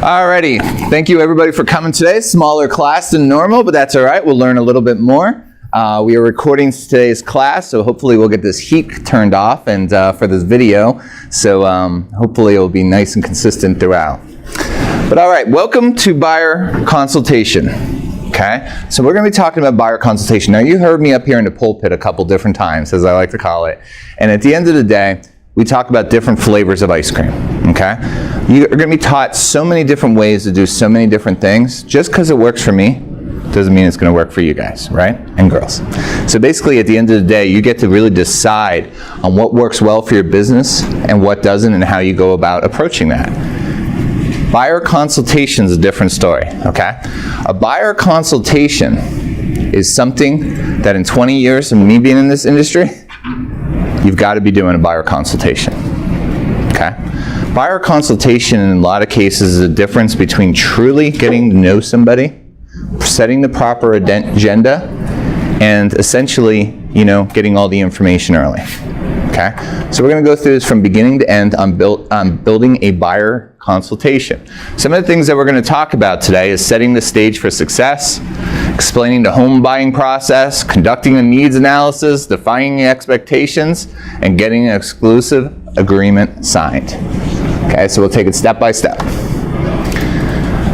Alrighty, thank you everybody for coming today. Smaller class than normal, but that's all right. We'll learn a little bit more. We are recording today's class, so hopefully we'll get this heat turned off and for this video. So hopefully it will be nice and consistent throughout. But all right, welcome to buyer consultation. Okay, so we're going to be talking about buyer consultation. Now you heard me up here in the pulpit a couple different times, as I like to call it. And at the end of the day, we talk about different flavors of ice cream, okay? You're going to be taught so many different ways to do so many different things. Just because it works for me doesn't mean it's going to work for you guys, right? And girls. So basically, at the end of the day, you get to really decide on what works well for your business and what doesn't and how you go about approaching that. Buyer consultation is a different story, okay? A buyer consultation is something that in 20 years of me being in this industry, you've got to be doing a buyer consultation, okay? Buyer consultation in a lot of cases is a difference between truly getting to know somebody, setting the proper agenda, and essentially, getting all the information early, okay? So we're going to go through this from beginning to end on building a buyer consultation. Some of the things that we're going to talk about today is setting the stage for success, explaining the home buying process, conducting a needs analysis, defining expectations, and getting an exclusive agreement signed. Okay, so we'll take it step by step.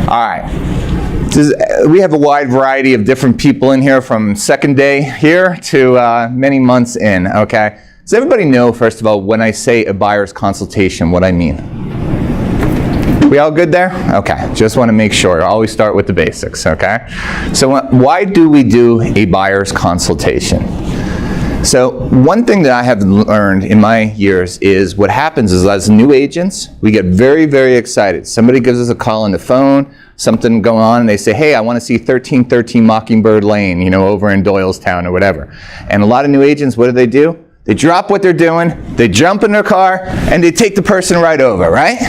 All right. We have a wide variety of different people in here from second day here to many months in, okay? Does everybody know, first of all, when I say a buyer's consultation, what I mean? We all good there? Okay, just want to make sure. Always start with the basics, okay? So why do we do a buyer's consultation? So one thing that I have learned in my years is what happens is as new agents, we get very, very excited. Somebody gives us a call on the phone, something going on, and they say, hey, I want to see 1313 Mockingbird Lane, over in Doylestown or whatever. And a lot of new agents, what do? They drop what they're doing, they jump in their car, and they take the person right over, right?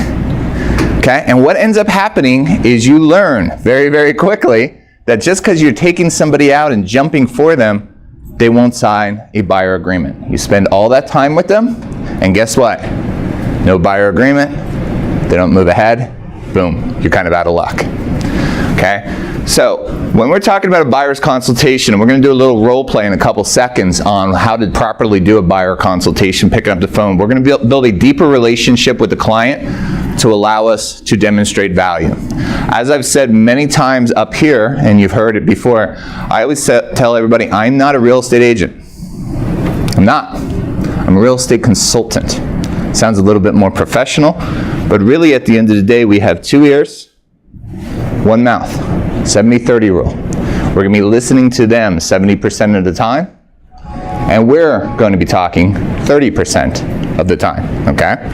Okay, and what ends up happening is you learn very, very quickly that just because you're taking somebody out and jumping for them, they won't sign a buyer agreement. You spend all that time with them, and guess what? No buyer agreement, they don't move ahead, boom, you're kind of out of luck. Okay, so when we're talking about a buyer's consultation, and we're going to do a little role play in a couple seconds on how to properly do a buyer consultation, picking up the phone, we're going to build a deeper relationship with the client to allow us to demonstrate value. As I've said many times up here, and you've heard it before, I always tell everybody, I'm not a real estate agent. I'm not. I'm a real estate consultant. Sounds a little bit more professional, but really at the end of the day, we have 2 ears, 1 mouth, 70-30 rule. We're going to be listening to them 70% of the time, and we're going to be talking 30% of the time, okay?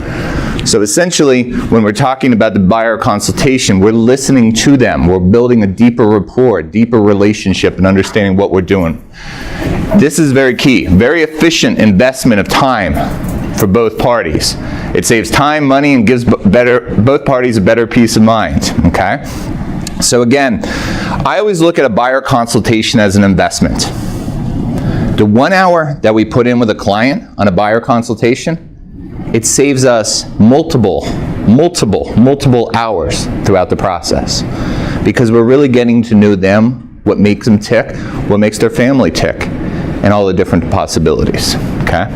So essentially, when we're talking about the buyer consultation, we're listening to them. We're building a deeper rapport, deeper relationship, and understanding what we're doing. This is very key. Very efficient investment of time for both parties. It saves time, money, and gives both parties a better peace of mind, okay? So again, I always look at a buyer consultation as an investment. The 1 hour that we put in with a client on a buyer consultation, it saves us multiple hours throughout the process because we're really getting to know them, what makes them tick, what makes their family tick, and all the different possibilities, okay?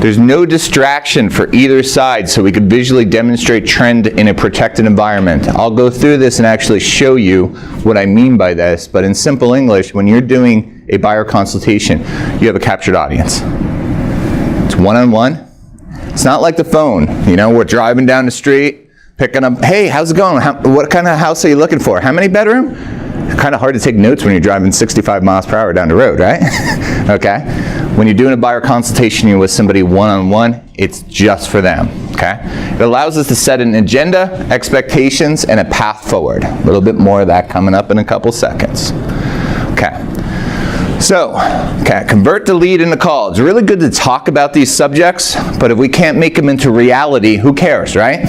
There's no distraction for either side, so we could visually demonstrate trend in a protected environment. I'll go through this and actually show you what I mean by this, but in simple English, when you're doing a buyer consultation, you have a captured audience. It's one-on-one. It's not like the phone, we're driving down the street, picking up, hey, how's it going? What kind of house are you looking for? How many bedroom? It's kind of hard to take notes when you're driving 65 miles per hour down the road, right? Okay? When you're doing a buyer consultation, you're with somebody one-on-one, it's just for them, okay? It allows us to set an agenda, expectations, and a path forward. A little bit more of that coming up in a couple seconds. Okay. So, convert the lead into call. It's really good to talk about these subjects, but if we can't make them into reality, who cares, right?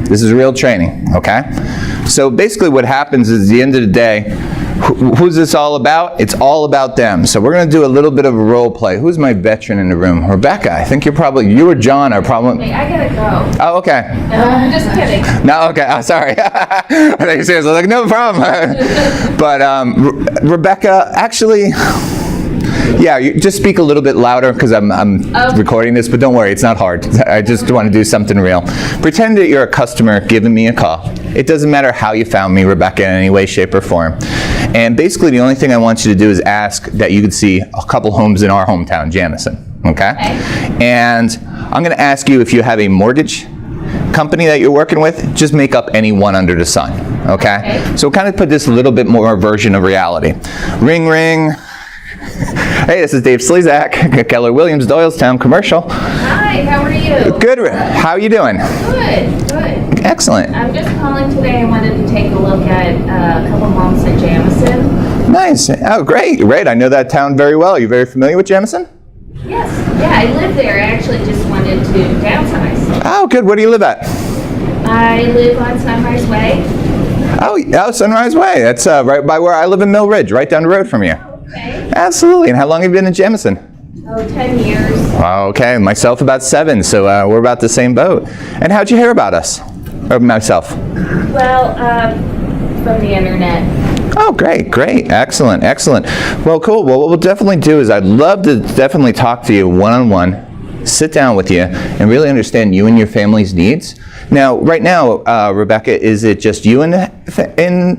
This is real training, okay? So basically what happens is at the end of the day, Who's this all about? It's all about them. So we're going to do a little bit of a role play. Who's my veteran in the room? Rebecca. I think you or John are probably... Hey, I gotta go. Oh, okay. I'm just kidding. No, okay. Oh, sorry. I thought you seriously like, no problem. But Rebecca, actually... Yeah, you just speak a little bit louder because I'm recording this, but don't worry, it's not hard. I just want to do something real. Pretend that you're a customer giving me a call. It doesn't matter how you found me, Rebecca, in any way, shape, or form. And basically, the only thing I want you to do is ask that you could see a couple homes in our hometown, Jamison, okay? And I'm going to ask you if you have a mortgage company that you're working with, just make up any one under the sun, okay? So we'll kind of put this a little bit more version of reality. Ring, ring. Hey, this is Dave Slezak, Keller Williams, Doylestown Commercial. Hi, how are you? Good. How are you doing? Good, good. Excellent. I'm just calling today. I wanted to take a look at a couple homes in Jamison. Nice. Oh, great. Great. I know that town very well. Are you very familiar with Jamison? Yes. Yeah, I live there. I actually just wanted to downsize. Oh, good. Where do you live at? I live on Sunrise Way. Oh, Sunrise Way. That's right by where I live in Mill Ridge, right down the road from you. Okay. Absolutely. And how long have you been in Jamison? Oh, 10 years. Okay. Myself about 7, so we're about the same boat. And how'd you hear about us? Or myself? Well, from the internet. Oh, great, great. Excellent, excellent. Well, cool. Well, what we'll definitely do is I'd love to definitely talk to you one-on-one, sit down with you, and really understand you and your family's needs. Now, right now, Rebecca, is it just you in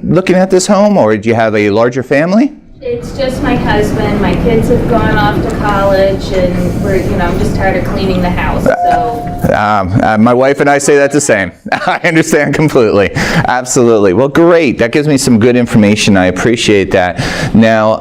looking at this home, or do you have a larger family? It's just my husband. My kids have gone off to college, and I'm just tired of cleaning the house. So. My wife and I say that the same. I understand completely. Absolutely. Well, great. That gives me some good information. I appreciate that. Now,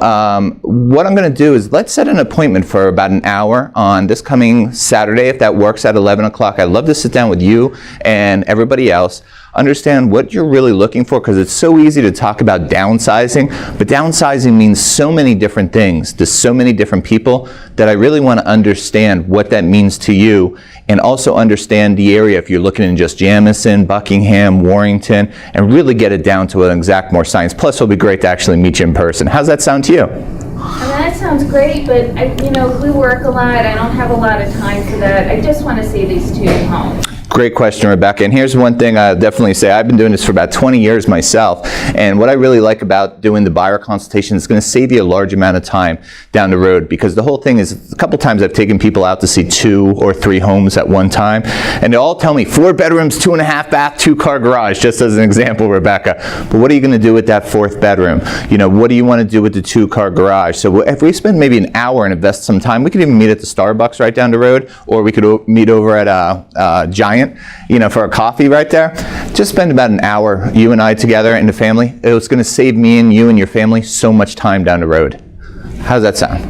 what I'm going to do is let's set an appointment for about an hour on this coming Saturday, if that works, at 11 o'clock. I'd love to sit down with you and everybody else, understand what you're really looking for, because it's so easy to talk about downsizing, but downsizing means so many different things to so many different people that I really want to understand what that means to you, and also understand the area if you're looking in just Jamison, Buckingham, Warrington, and really get it down to an exact more science. Plus, it'll be great to actually meet you in person. How's that sound to you? That sounds great, but we work a lot. I don't have a lot of time for that. I just want to see these two homes. Great question, Rebecca. And here's one thing I'll definitely say. I've been doing this for about 20 years myself. And what I really like about doing the buyer consultation is going to save you a large amount of time down the road. Because the whole thing is, a couple times I've taken people out to see 2 or 3 homes at one time. And they all tell me 4 bedrooms, 2.5 bath, 2-car garage, just as an example, Rebecca. But what are you going to do with that 4th bedroom? What do you want to do with the 2-car garage? So if we spend maybe an hour and invest some time, we could even meet at the Starbucks right down the road, or we could meet over at Giant, for a coffee right there. Just spend about an hour, you and I together and the family. It's going to save me and you and your family so much time down the road. How does that sound?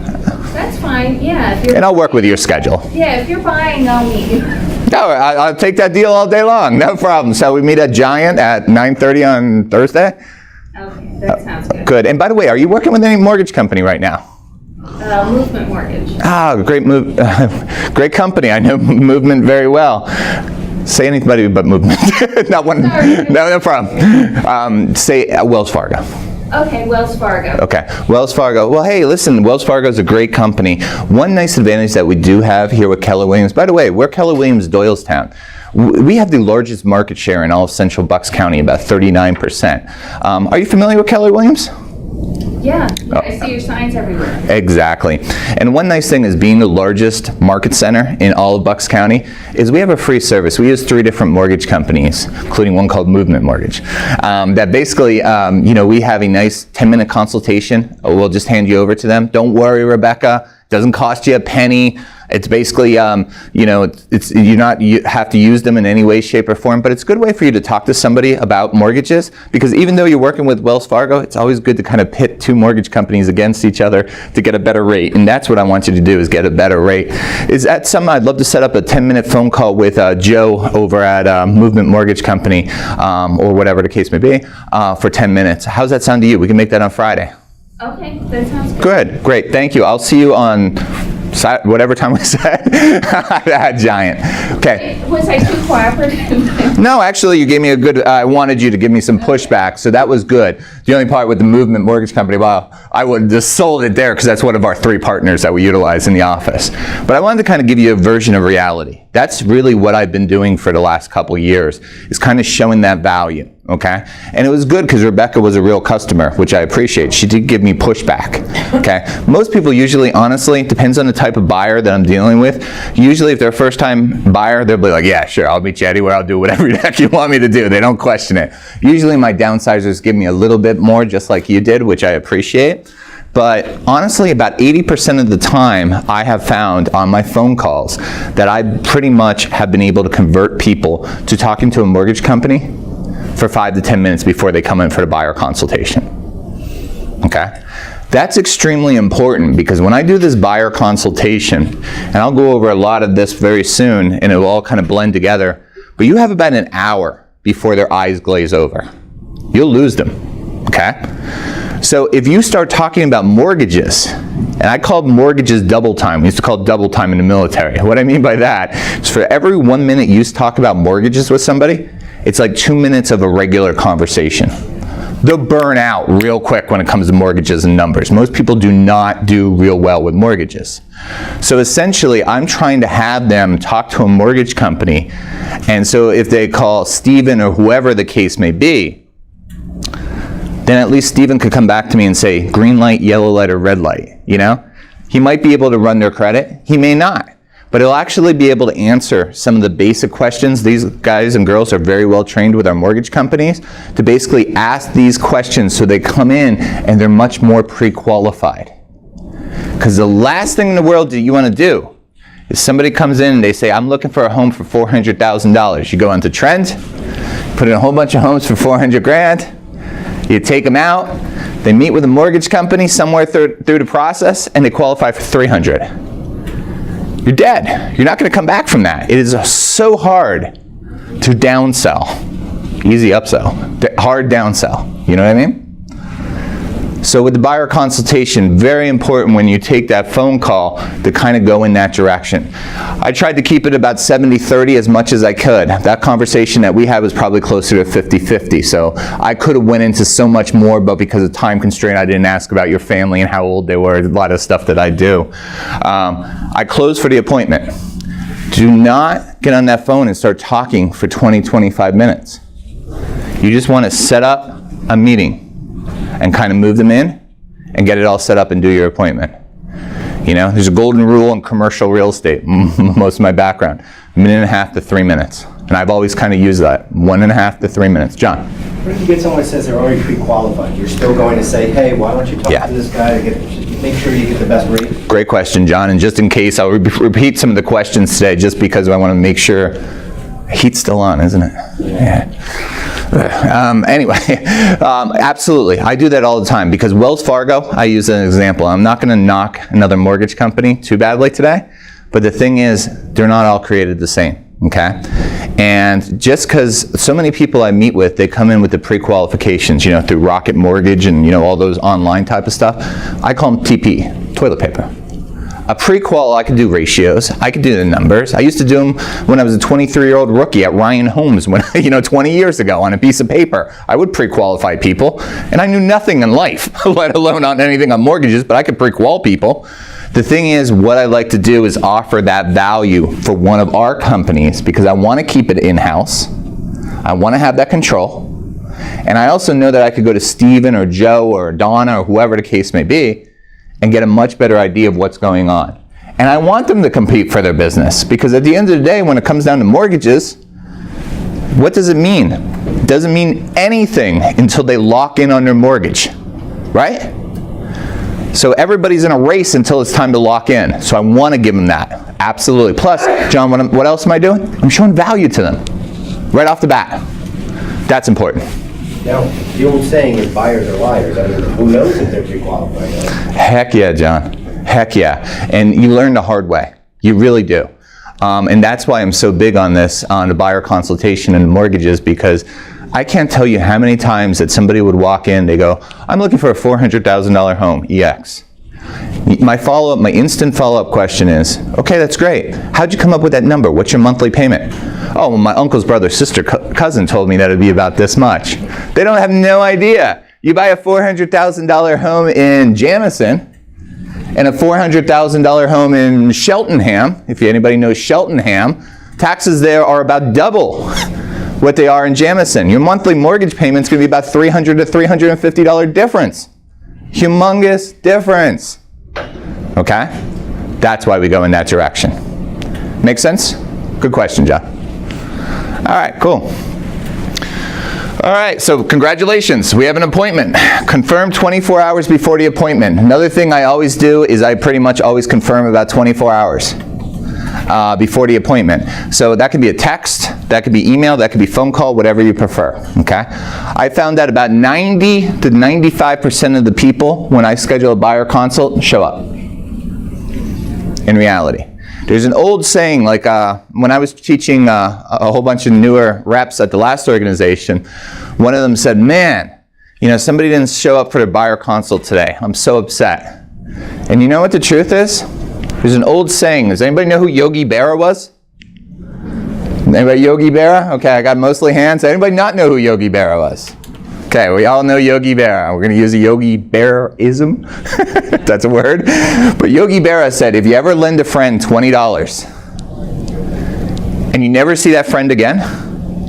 That's fine, yeah. And I'll work with your schedule. Yeah, if you're buying, I'll meet you. No, I'll take that deal all day long. No problem. So we meet at Giant at 9:30 on Thursday? Okay, that sounds good. Good. And by the way, are you working with any mortgage company right now? Movement Mortgage. Great company. I know Movement very well. Say anybody but Movement. Not one. No problem. Say Wells Fargo. Okay, Wells Fargo. Okay, Wells Fargo. Well, hey, listen, Wells Fargo is a great company. One nice advantage that we do have here with Keller Williams, by the way, we're Keller Williams Doylestown. We have the largest market share in all of Central Bucks County, about 39%. Are you familiar with Keller Williams? Yeah, I see your signs everywhere. Exactly. And one nice thing is being the largest market center in all of Bucks County is we have a free service. We use 3 different mortgage companies, including one called Movement Mortgage. That basically, we have a nice 10-minute consultation. We'll just hand you over to them. Don't worry, Rebecca. Doesn't cost you a penny. It's basically, you have to use them in any way, shape, or form, but it's a good way for you to talk to somebody about mortgages, because even though you're working with Wells Fargo, it's always good to kind of pit 2 mortgage companies against each other to get a better rate, and that's what I want you to do, is get a better rate. Is that something I'd love to set up a 10-minute phone call with Joe over at Movement Mortgage Company, or whatever the case may be, for 10 minutes. How's that sound to you? We can make that on Friday. Okay, that sounds good. Good, great, thank you. I'll see you on whatever time we said. That giant. Okay. Was I too cooperative? No, actually, you gave me a good, I wanted you to give me some pushback, so that was good. The only part with the Movement Mortgage Company, well, I would have just sold it there because that's one of our 3 partners that we utilize in the office. But I wanted to kind of give you a version of reality. That's really what I've been doing for the last couple years, is kind of showing that value, okay? And it was good because Rebecca was a real customer, which I appreciate. She did give me pushback, okay? Most people usually, honestly, depends on the type of buyer that I'm dealing with. Usually if they're a first-time buyer, they'll be like, yeah, sure, I'll meet you anywhere, I'll do whatever the heck you want me to do. They don't question it. Usually my downsizers give me a little bit more, just like you did, which I appreciate. But honestly, about 80% of the time, I have found on my phone calls that I pretty much have been able to convert people to talking to a mortgage company for 5 to 10 minutes before they come in for the buyer consultation. Okay? That's extremely important because when I do this buyer consultation, and I'll go over a lot of this very soon, and it will all kind of blend together, but you have about an hour before their eyes glaze over. You'll lose them. Okay? So if you start talking about mortgages, and I called mortgages double time. We used to call it double time in the military. What I mean by that is for every 1 minute you talk about mortgages with somebody, it's like 2 minutes of a regular conversation. They'll burn out real quick when it comes to mortgages and numbers. Most people do not do real well with mortgages. So essentially, I'm trying to have them talk to a mortgage company. And so if they call Steven or whoever the case may be, then at least Steven could come back to me and say, green light, yellow light, or red light, you know? He might be able to run their credit. He may not. But he'll actually be able to answer some of the basic questions. These guys and girls are very well trained with our mortgage companies to basically ask these questions so they come in and they're much more pre-qualified. Because the last thing in the world that you want to do is somebody comes in and they say, I'm looking for a home for $400,000. You go onto Trend, put in a whole bunch of homes for 400 grand. You take them out, they meet with a mortgage company somewhere through the process, and they qualify for 300. You're dead. You're not going to come back from that. It is so hard to downsell. Easy upsell. Hard downsell. You know what I mean? So with the buyer consultation, very important when you take that phone call to kind of go in that direction. I tried to keep it about 70-30 as much as I could. That conversation that we had was probably closer to 50-50. So I could have went into so much more, but because of time constraint, I didn't ask about your family and how old they were, a lot of stuff that I do. I closed for the appointment. Do not get on that phone and start talking for 20-25 minutes. You just want to set up a meeting and kind of move them in and get it all set up and do your appointment. You know, there's a golden rule in commercial real estate, most of my background, 1.5 to 3 minutes. And I've always kind of used that, 1.5 to 3 minutes. John? What if you get someone that says they're already pre-qualified? You're still going to say, hey, why don't you talk to this guy to make sure you get the best rate? Great question, John. And just in case, I'll repeat some of the questions today just because I want to make sure. Heat's still on, isn't it? Yeah. Anyway, absolutely. I do that all the time because Wells Fargo, I use as an example. I'm not going to knock another mortgage company too badly today, but the thing is, they're not all created the same, okay? And just because so many people I meet with, they come in with the pre-qualifications, you know, through Rocket Mortgage and, you know, all those online type of stuff. I call them TP, toilet paper. A pre-qual, I could do ratios. I could do the numbers. I used to do them when I was a 23-year-old rookie at Ryan Homes, when 20 years ago on a piece of paper. I would pre-qualify people, and I knew nothing in life, let alone on anything on mortgages, but I could pre-qual people. The thing is, what I like to do is offer that value for one of our companies because I want to keep it in-house. I want to have that control. And I also know that I could go to Steven or Joe or Donna or whoever the case may be and get a much better idea of what's going on. And I want them to compete for their business because at the end of the day, when it comes down to mortgages, what does it mean? It doesn't mean anything until they lock in on their mortgage, right? So everybody's in a race until it's time to lock in. So I want to give them that, absolutely. Plus, John, what else am I doing? I'm showing value to them right off the bat. That's important. Now, the old saying is buyers are liars. I mean, who knows if they're pre-qualified? Heck yeah, John. Heck yeah. And you learn the hard way. You really do. And that's why I'm so big on this, on the buyer consultation and mortgages, because I can't tell you how many times that somebody would walk in, they go, I'm looking for a $400,000 home, EX. My instant follow-up question is, okay, that's great. How'd you come up with that number? What's your monthly payment? Oh, well, my uncle's brother, sister, cousin told me that it'd be about this much. They don't have no idea. You buy a $400,000 home in Jamison and a $400,000 home in Cheltenham, if anybody knows Cheltenham, taxes there are about double what they are in Jamison. Your monthly mortgage payment's going to be about $300 to $350 difference. Humongous difference. Okay? That's why we go in that direction. Make sense? Good question, John. All right, cool. All right, so congratulations. We have an appointment. Confirm 24 hours before the appointment. Another thing I always do is I pretty much always confirm about 24 hours before the appointment. So that could be a text, that could be email, that could be phone call, whatever you prefer, okay? I found that about 90 to 95% of the people, when I schedule a buyer consult, show up, in reality. There's an old saying, like when I was teaching a whole bunch of newer reps at the last organization, one of them said, man, somebody didn't show up for their buyer consult today. I'm so upset. And you know what the truth is? There's an old saying. Does anybody know who Yogi Berra was? Anybody Yogi Berra? Okay, I got mostly hands. Anybody not know who Yogi Berra was? Okay, we all know Yogi Berra. We're going to use a Yogi Berra-ism. That's a word. But Yogi Berra said, if you ever lend a friend $20 and you never see that friend again,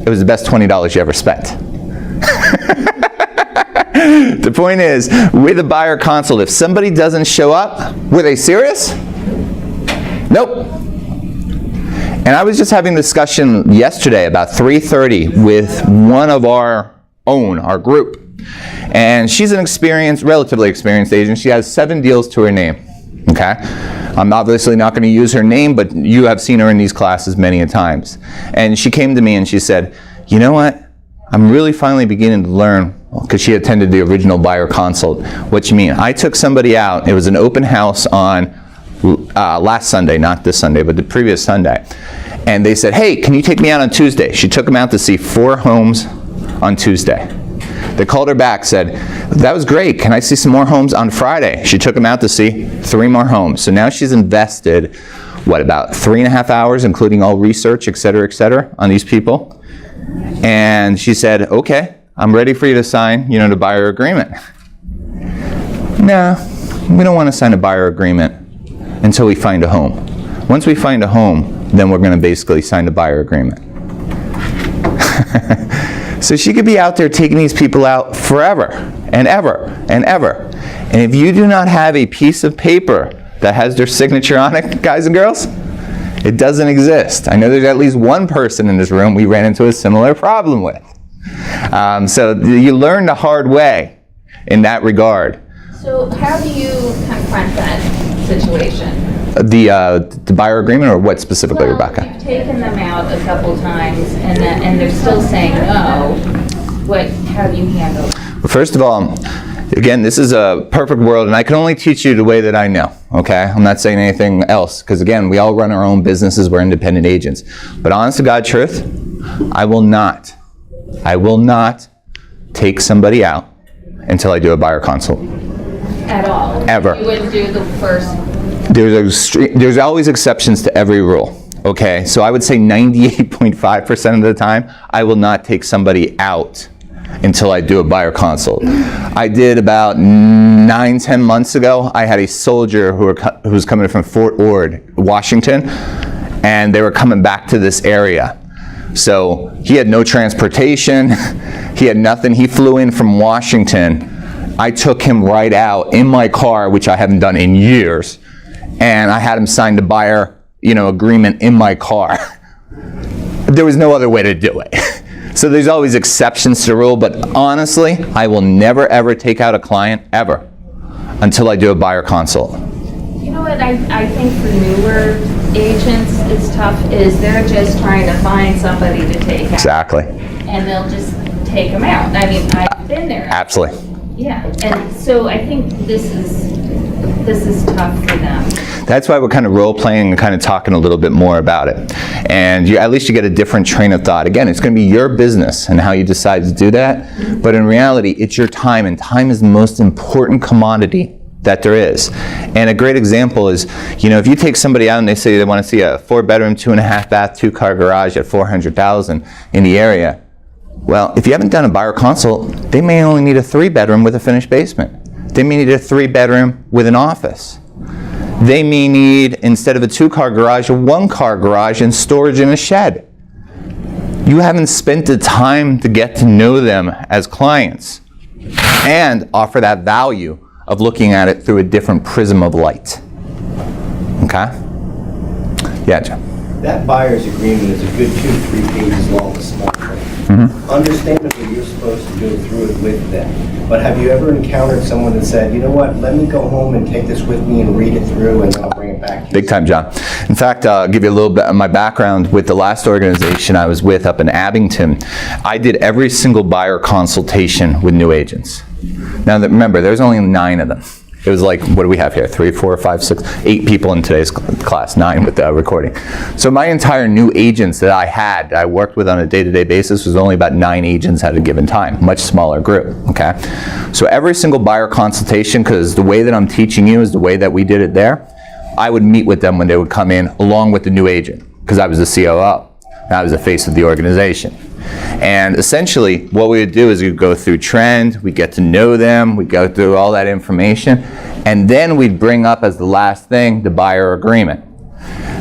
it was the best $20 you ever spent. The point is, with a buyer consult, if somebody doesn't show up, were they serious? Nope. And I was just having a discussion yesterday about 3:30 with one of our group. And she's an relatively experienced agent. She has 7 deals to her name. Okay? I'm obviously not going to use her name, but you have seen her in these classes many a times. And she came to me and she said, you know what? I'm really finally beginning to learn, because she attended the original buyer consult, what you mean. I took somebody out. It was an open house on last Sunday, not this Sunday, but the previous Sunday. And they said, hey, can you take me out on Tuesday? She took them out to see 4 homes on Tuesday. They called her back, said, that was great. Can I see some more homes on Friday? She took them out to see 3 more homes. So now she's invested, about 3.5 hours, including all research, et cetera, on these people. And she said, okay, I'm ready for you to sign, the buyer agreement. No, we don't want to sign a buyer agreement until we find a home. Once we find a home, then we're going to basically sign the buyer agreement. So she could be out there taking these people out forever and ever and ever. And if you do not have a piece of paper that has their signature on it, guys and girls, it doesn't exist. I know there's at least one person in this room we ran into a similar problem with. So you learn the hard way in that regard. So how do you confront that situation? The buyer agreement, or what specifically, Rebecca? You've taken them out a couple times, and they're still saying no. How do you handle it? Well, first of all, again, this is a perfect world, and I can only teach you the way that I know, okay? I'm not saying anything else, because again, we all run our own businesses, we're independent agents. But honest to God truth, I will not take somebody out until I do a buyer consult. At all? Ever. You wouldn't do the first? There's always exceptions to every rule, okay? So I would say 98.5% of the time, I will not take somebody out until I do a buyer consult. I did about 9-10 months ago. I had a soldier who was coming from Fort Ord, Washington, and they were coming back to this area. So he had no transportation, he had nothing. He flew in from Washington. I took him right out in my car, which I haven't done in years, and I had him sign the buyer, agreement in my car. There was no other way to do it. So there's always exceptions to the rule, but honestly, I will never ever take out a client, ever, until I do a buyer consult. You know what I think for newer agents it's tough is they're just trying to find somebody to take out. Exactly. And they'll just take them out. I mean, I've been there. Absolutely. Yeah, and so I think this is tough for them. That's why we're kind of role-playing and kind of talking a little bit more about it. And at least you get a different train of thought. Again, it's going to be your business and how you decide to do that. But in reality, it's your time, and time is the most important commodity that there is. And a great example is, if you take somebody out and they say they want to see a 4-bedroom, 2.5 bath, 2-car garage at $400,000 in the area. Well, if you haven't done a buyer consult, they may only need a 3-bedroom with a finished basement. They may need a 3-bedroom with an office. They may need, instead of a 2-car garage, a 1-car garage and storage in a shed. You haven't spent the time to get to know them as clients and offer that value of looking at it through a different prism of light. Okay? Yeah, Jim. That buyer's agreement is a good 2-3 pages long, a small print. Understandably, you're supposed to go through it with them. But have you ever encountered someone that said, you know what, let me go home and take this with me and read it through and I'll bring it back to you? Big time, John. In fact, I'll give you a little bit of my background with the last organization I was with up in Abington. I did every single buyer consultation with new agents. Now, remember, there's only 9 of them. It was like, what do we have here? 3, 4, 5, 6, 8 people in today's class, 9 with the recording. So my entire new agents that I worked with on a day-to-day basis was only about 9 agents at a given time, much smaller group, okay? So every single buyer consultation, because the way that I'm teaching you is the way that we did it there, I would meet with them when they would come in along with the new agent, because I was the COO. And I was the face of the organization. And essentially, what we would do is we'd go through trend, we'd get to know them, we'd go through all that information, and then we'd bring up as the last thing the buyer agreement.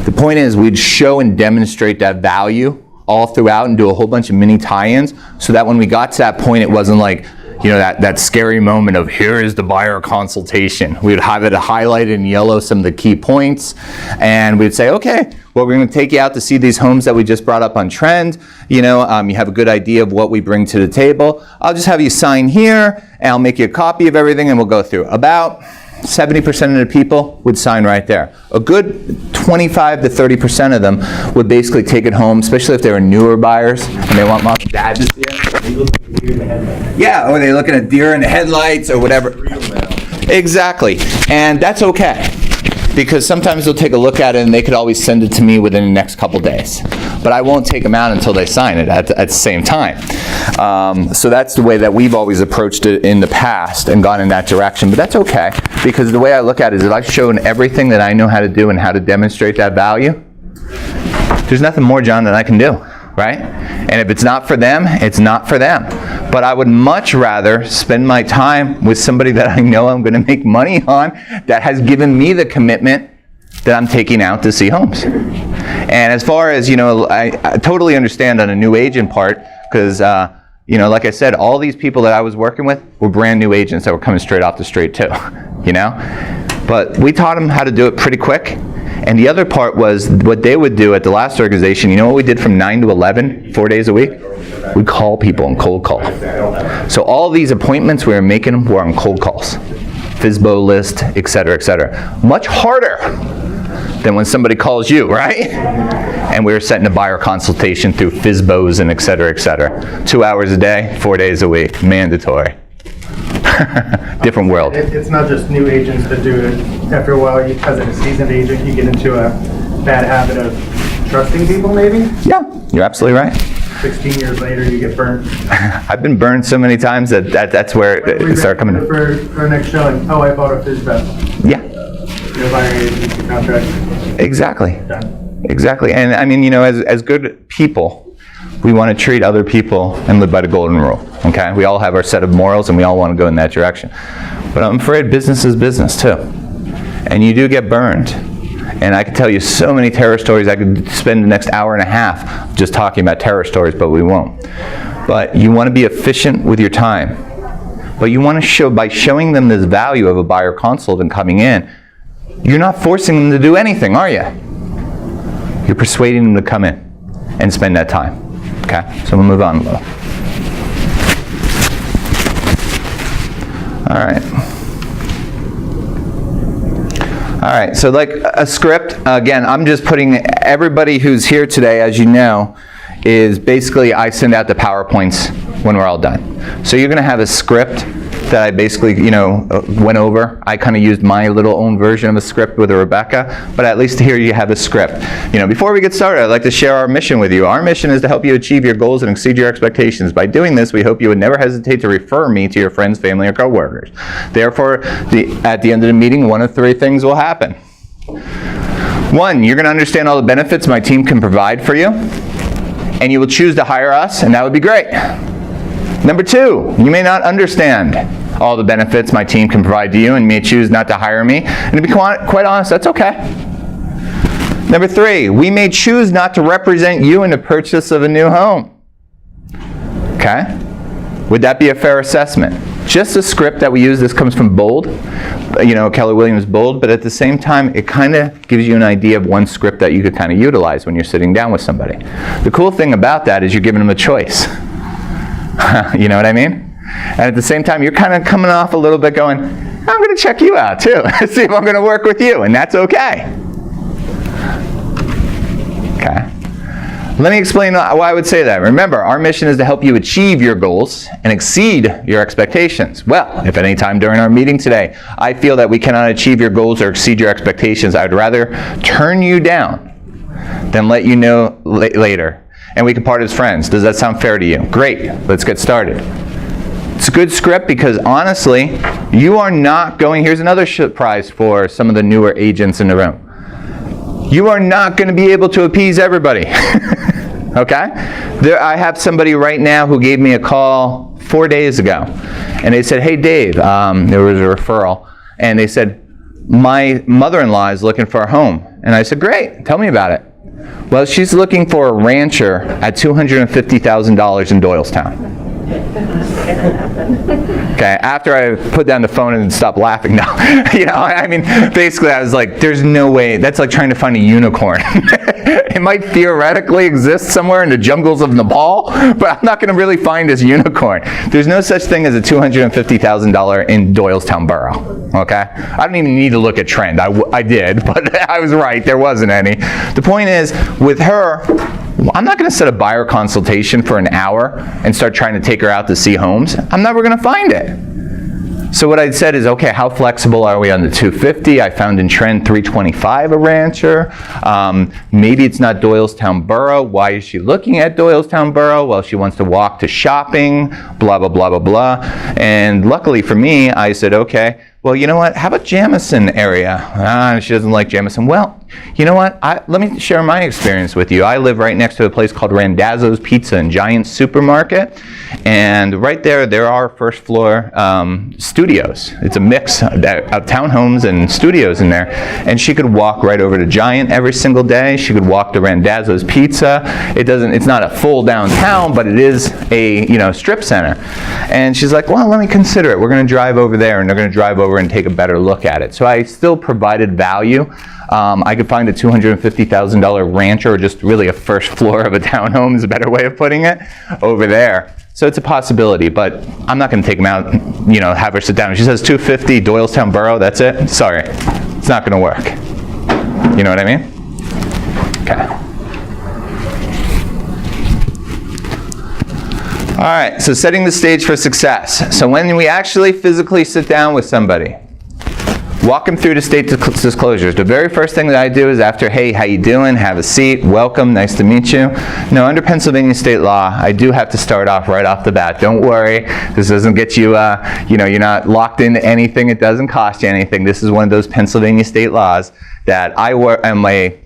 The point is we'd show and demonstrate that value all throughout and do a whole bunch of mini tie-ins so that when we got to that point, it wasn't like, that scary moment of here is the buyer consultation. We would have it highlighted in yellow, some of the key points, and we'd say, okay, well, we're going to take you out to see these homes that we just brought up on trend. You have a good idea of what we bring to the table. I'll just have you sign here, and I'll make you a copy of everything, and we'll go through. About 70% of the people would sign right there. A good 25 to 30% of them would basically take it home, especially if they were newer buyers and they want mom and dad to see it. Yeah, or they're looking at deer in the headlights or whatever. Exactly, and that's okay. Because sometimes they'll take a look at it and they could always send it to me within the next couple days. But I won't take them out until they sign it at the same time. So that's the way that we've always approached it in the past and gone in that direction. But that's okay, because the way I look at it is if I've shown everything that I know how to do and how to demonstrate that value, there's nothing more, John, that I can do, right? And if it's not for them, it's not for them. But I would much rather spend my time with somebody that I know I'm going to make money on, that has given me the commitment that I'm taking out to see homes. And as far as, I totally understand on a new agent part, because, like I said, all these people that I was working with were brand new agents that were coming straight off the street too, But we taught them how to do it pretty quick. And the other part was what they would do at the last organization. You know what we did from 9 to 11, 4 days a week? We'd call people and cold call. So all these appointments we were making were on cold calls. FSBO list, et cetera, et cetera. Much harder than when somebody calls you, right? And we were setting a buyer consultation through FSBOs and et cetera, 2 hours a day, 4 days a week, mandatory. Different world. It's not just new agents that do it. After a while, because of a seasoned agent, you get into a bad habit of trusting people, maybe? Yeah, you're absolutely right. 16 years later, you get burned. I've been burned so many times that's where it started coming in. For our next showing, I bought a FSBO. Yeah. You're buying an agency contract. Exactly. Done. Exactly. And I mean, as good people, we want to treat other people and live by the golden rule, okay? We all have our set of morals and we all want to go in that direction. But I'm afraid business is business too. And you do get burned. And I could tell you so many terror stories. I could spend the next hour and a half just talking about terror stories, but we won't. But you want to be efficient with your time. But you want to show, by showing them this value of a buyer consult and coming in, you're not forcing them to do anything, are you? You're persuading them to come in and spend that time. Okay, so we'll move on a little. All right, so like a script, again, I'm just putting everybody who's here today, as you know, is basically I send out the PowerPoints when we're all done. So you're going to have a script that I basically, went over. I kind of used my little own version of a script with Rebecca, but at least here you have a script. Before we get started, I'd like to share our mission with you. Our mission is to help you achieve your goals and exceed your expectations. By doing this, we hope you would never hesitate to refer me to your friends, family, or coworkers. Therefore, at the end of the meeting, one of three things will happen. One, you're going to understand all the benefits my team can provide for you, and you will choose to hire us, and that would be great. Number two, you may not understand all the benefits my team can provide to you and may choose not to hire me. And to be quite honest, that's okay. Number three, we may choose not to represent you in the purchase of a new home. Okay? Would that be a fair assessment? Just a script that we use, this comes from Bold, Keller Williams Bold, but at the same time, it kind of gives you an idea of one script that you could kind of utilize when you're sitting down with somebody. The cool thing about that is you're giving them a choice. You know what I mean? And at the same time, you're kind of coming off a little bit going, I'm going to check you out too, see if I'm going to work with you, and that's okay. Okay. Let me explain why I would say that. Remember, our mission is to help you achieve your goals and exceed your expectations. Well, if at any time during our meeting today, I feel that we cannot achieve your goals or exceed your expectations, I would rather turn you down than let you know later. And we can part as friends. Does that sound fair to you? Great. Let's get started. It's a good script because honestly, you are not going, here's another prize for some of the newer agents in the room. You are not going to be able to appease everybody. Okay? I have somebody right now who gave me a call 4 days ago. And they said, hey Dave, there was a referral. And they said, my mother-in-law is looking for a home. And I said, great, tell me about it. Well, she's looking for a rancher at $250,000 in Doylestown. Okay, after I put down the phone and stopped laughing, no. Basically I was like, there's no way, that's like trying to find a unicorn. It might theoretically exist somewhere in the jungles of Nepal, but I'm not going to really find this unicorn. There's no such thing as a $250,000 in Doylestown Borough, okay? I don't even need to look at trend. I did, but I was right, there wasn't any. The point is, with her, I'm not going to set a buyer consultation for an hour and start trying to take her out to see homes. I'm never going to find it. So what I said is, okay, how flexible are we on the 250? I found in trend 325 a rancher. Maybe it's not Doylestown Borough. Why is she looking at Doylestown Borough? Well, she wants to walk to shopping, blah, blah, blah, blah, blah. And luckily for me, I said, okay, well, you know what? How about Jamison area? She doesn't like Jamison. Well, you know what? Let me share my experience with you. I live right next to a place called Randazzo's Pizza and Giant Supermarket. And right there are first floor studios. It's a mix of townhomes and studios in there. And she could walk right over to Giant every single day. She could walk to Randazzo's Pizza. It's not a full downtown, but it is a strip center. And she's like, well, let me consider it. We're going to drive over there, and they're going to drive over and take a better look at it. So I still provided value. I could find a $250,000 rancher, or just really a first floor of a townhome is a better way of putting it, over there. So it's a possibility, but I'm not going to take them out, have her sit down. If she says 250 Doylestown Borough, that's it. Sorry, it's not going to work. You know what I mean? Okay. All right, so setting the stage for success. So when we actually physically sit down with somebody, walk them through the state disclosures. The very first thing that I do is after, hey, how you doing? Have a seat. Welcome. Nice to meet you. Now, under Pennsylvania state law, I do have to start off right off the bat. Don't worry. This doesn't get you, you're not locked into anything. It doesn't cost you anything. This is one of those Pennsylvania state laws that I am a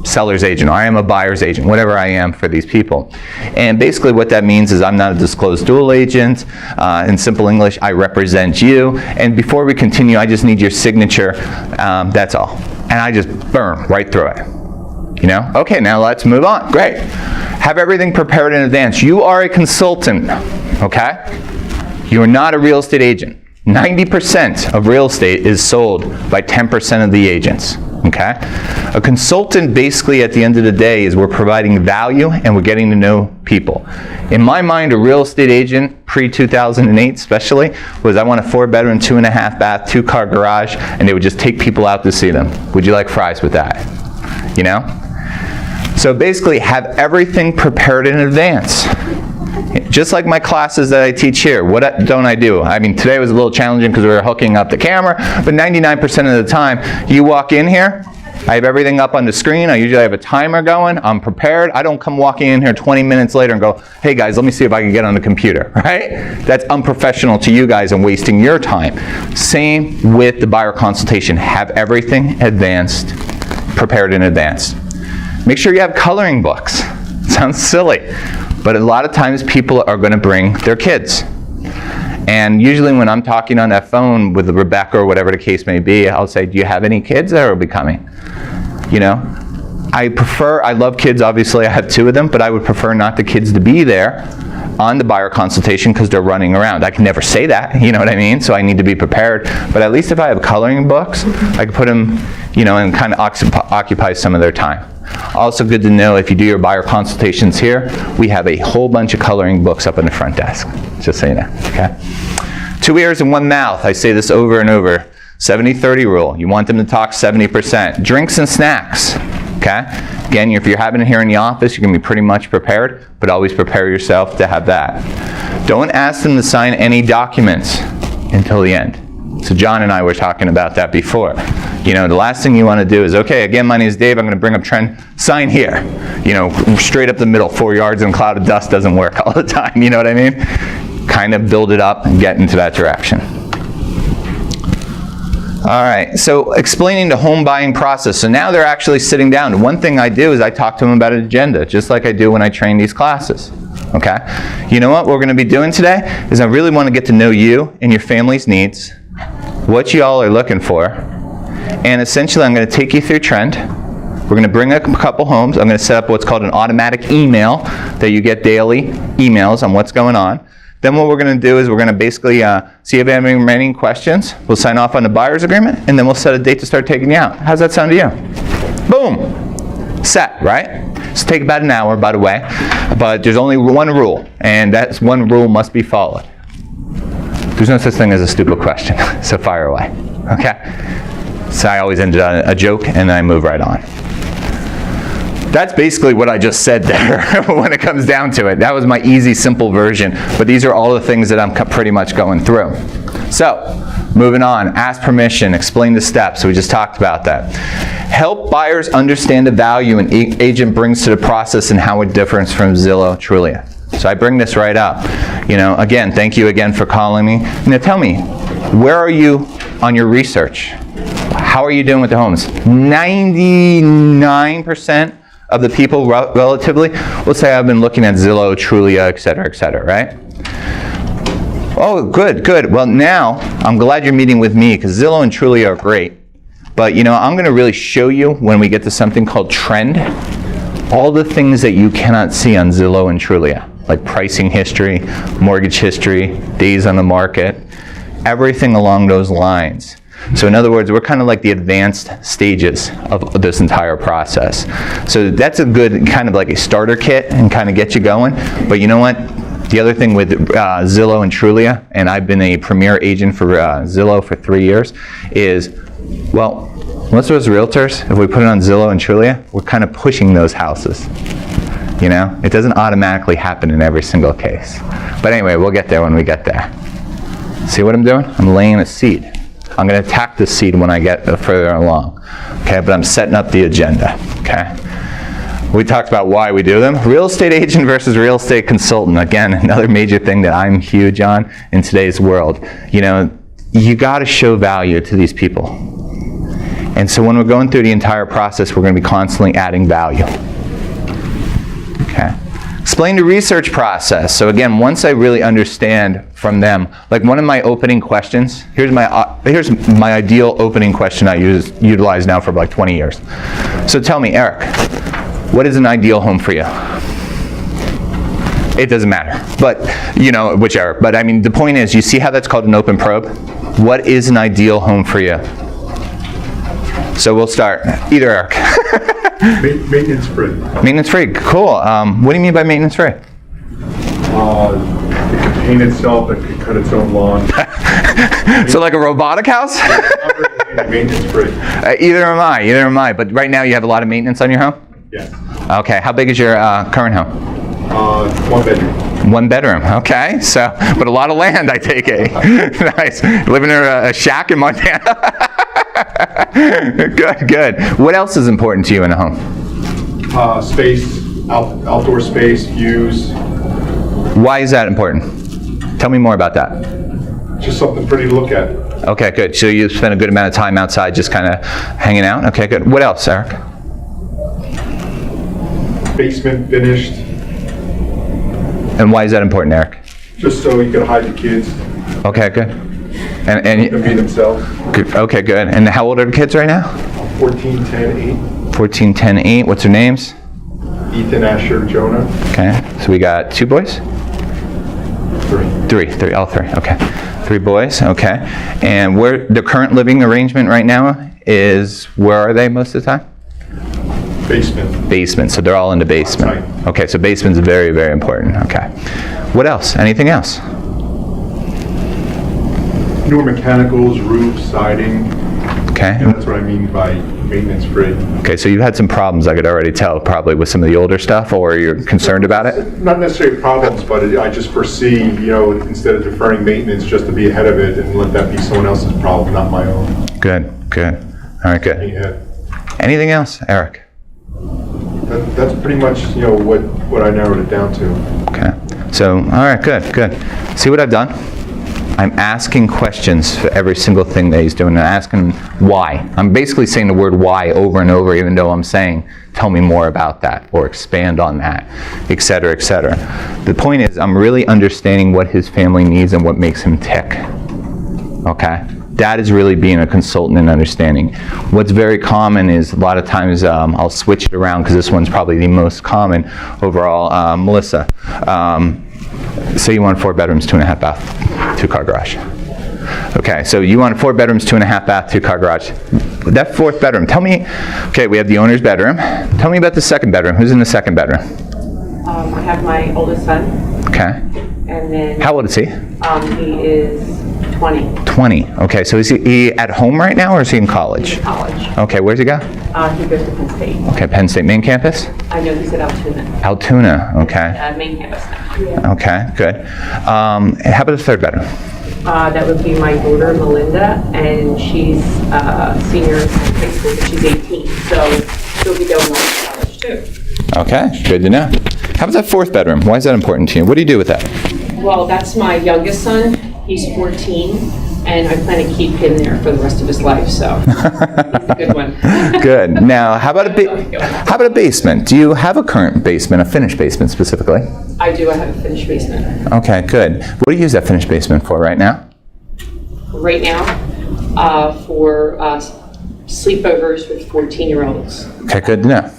seller's agent, or I am a buyer's agent, whatever I am for these people. And basically what that means is I'm not a disclosed dual agent. In simple English, I represent you. And before we continue, I just need your signature. That's all. And I just burn right through it. Okay, now let's move on. Great. Have everything prepared in advance. You are a consultant, okay? You are not a real estate agent. 90% of real estate is sold by 10% of the agents. Okay? A consultant basically at the end of the day is we're providing value and we're getting to know people. In my mind, a real estate agent, pre-2008 especially, was I want a 4-bedroom, 2.5 bath, 2-car garage, and they would just take people out to see them. Would you like fries with that? So basically have everything prepared in advance. Just like my classes that I teach here, what don't I do? I mean, today was a little challenging because we were hooking up the camera, but 99% of the time, you walk in here, I have everything up on the screen. I usually have a timer going. I'm prepared. I don't come walking in here 20 minutes later and go, hey guys, let me see if I can get on the computer, right? That's unprofessional to you guys and wasting your time. Same with the buyer consultation. Have everything advanced, prepared in advance. Make sure you have coloring books. Sounds silly, but a lot of times people are going to bring their kids. And usually when I'm talking on that phone with Rebecca or whatever the case may be, I'll say, do you have any kids that will be coming? You know, I love kids, obviously, I have 2 of them, but I would prefer not the kids to be there on the buyer consultation because they're running around. I can never say that, you know what I mean? So I need to be prepared. But at least if I have coloring books, I can put them, you know, and kind of occupy some of their time. Also good to know, if you do your buyer consultations here, we have a whole bunch of coloring books up on the front desk, just so you know, okay? 2 ears and 1 mouth. I say this over and over. 70-30 rule. You want them to talk 70%. Drinks and snacks, okay? Again, if you're having it here in the office, you're going to be pretty much prepared, but always prepare yourself to have that. Don't ask them to sign any documents until the end. So John and I were talking about that before. You know, the last thing you want to do is, okay, again, my name is Dave, I'm going to bring up Trent, sign here. You know, straight up the middle, 4 yards in a cloud of dust doesn't work all the time, you know what I mean? Kind of build it up and get into that direction. All right, so explaining the home buying process. So now they're actually sitting down. One thing I do is I talk to them about an agenda, just like I do when I train these classes. Okay? You know what we're going to be doing today is I really want to get to know you and your family's needs, what you all are looking for, and essentially I'm going to take you through trend. We're going to bring a couple homes. I'm going to set up what's called an automatic email that you get daily emails on what's going on. Then what we're going to do is we're going to basically see if you have any remaining questions. We'll sign off on the buyer's agreement, and then we'll set a date to start taking you out. How's that sound to you? Boom! Set, right? It's take about an hour, by the way, but there's only one rule, and that one rule must be followed. There's no such thing as a stupid question, so fire away, okay? So I always end on a joke, and then I move right on. That's basically what I just said there when it comes down to it. That was my easy, simple version, but these are all the things that I'm pretty much going through. So, moving on, ask permission, explain the steps. So we just talked about that. Help buyers understand the value an agent brings to the process and how it differs from Zillow, Trulia. So I bring this right up. You know, again, thank you again for calling me. Now tell me, where are you on your research? How are you doing with the homes? 99% of the people relatively will say I've been looking at Zillow, Trulia, et cetera, right? Oh, good, good. Well, now I'm glad you're meeting with me because Zillow and Trulia are great. But you know, I'm going to really show you when we get to something called trend, all the things that you cannot see on Zillow and Trulia, like pricing history, mortgage history, days on the market, everything along those lines. So in other words, we're kind of like the advanced stages of this entire process. So that's a good kind of like a starter kit and kind of get you going. But you know what? The other thing with Zillow and Trulia, and I've been a premier agent for Zillow for 3 years, is, well, most of us realtors, if we put it on Zillow and Trulia, we're kind of pushing those houses. You know? It doesn't automatically happen in every single case. But anyway, we'll get there when we get there. See what I'm doing? I'm laying a seed. I'm going to attack the seed when I get further along, okay? But I'm setting up the agenda, okay? We talked about why we do them. Real estate agent versus real estate consultant. Again, another major thing that I'm huge on in today's world. You know, you got to show value to these people. And so when we're going through the entire process, we're going to be constantly adding value, okay? Explain the research process. So again, once I really understand from them, like one of my opening questions, here's my ideal opening question I utilize now for like 20 years. So tell me, Eric, what is an ideal home for you? It doesn't matter, but you know, whichever. But I mean, the point is, you see how that's called an open probe? What is an ideal home for you? So we'll start. Either Eric. Maintenance free. Maintenance free, cool. What do you mean by maintenance free? It can paint itself, it can cut its own lawn. So like a robotic house? Maintenance free. Either am I. But right now you have a lot of maintenance on your home? Yes. Okay, how big is your current home? 1 bedroom. 1 bedroom, okay. So, but a lot of land, I take it. Nice. Living in a shack in Montana. Good, good. What else is important to you in a home? Space, outdoor space, views, Why is that important? Tell me more about that. just something pretty to look at. Okay, good. So you spend a good amount of time outside just kind of hanging out? Okay, good. What else, Eric? Basement finished, And why is that important, Eric? just so you can hide the kids, Okay, good. and And be themselves. good. Okay, good. And how old are the kids right now? 14, 10, 14, 10, 8. What's their names? 8, Ethan, Asher, Jonah, Okay, so we got 2 boys? 3. 3, all 3, okay. 3 boys, okay. And where the current living arrangement right now is, where are they most of the time? Basement. Basement, so they're all in the basement. Outside. Okay, so basement's very, very important, okay. What else? Anything else? Newer mechanicals, roof, siding. Okay. That's what I mean by maintenance free. Okay, so you've had some problems, I could already tell, probably with some of the older stuff, or you're concerned about it? Not necessarily problems, but I just foresee, instead of deferring maintenance, just to be ahead of it and let that be someone else's problem, not my own. Good, good. All right, good. Yeah. Anything else, Eric? That's pretty much, what I narrowed it down to. Okay. So, all right, good, good. See what I've done? I'm asking questions for every single thing that he's doing, and asking why. I'm basically saying the word why over and over, even though I'm saying, tell me more about that, or expand on that, et cetera, et cetera. The point is, I'm really understanding what his family needs and what makes him tick. Okay? That is really being a consultant and understanding. What's very common is a lot of times I'll switch it around because this one's probably the most common overall. Melissa, say you want 4 bedrooms, 2.5 bath, 2-car garage. Okay, so you want 4 bedrooms, 2.5 bath, 2-car garage. That 4th bedroom, tell me, okay, we have the owner's bedroom. Tell me about the 2nd bedroom. Who's in the 2nd bedroom? I have my oldest son, Okay. and then How old is he? he is 20, 20. Okay, so is he at home right now, or is he in college? college. Okay, where's he go? He goes to Penn State. Okay, Penn State main campus? I know he's at Altoona, Altoona, okay. main campus now. Okay, good. And how about the 3rd bedroom? That would be my daughter Melinda, and she's a senior in high school, but she's 18, so she'll be going on to college too. Okay, good to know. How about that 4th bedroom? Why is that important to you? What do you do with that? Well, that's my youngest son. He's 14, and I plan to keep him there for the rest of his life, so he's a good one. Good. Now, how about a basement? Do you have a current basement, a finished basement specifically? I do. I have a finished basement. Okay, good. What do you use that finished basement for right now? Right now, for sleepovers with 14-year-olds. Okay, good to know.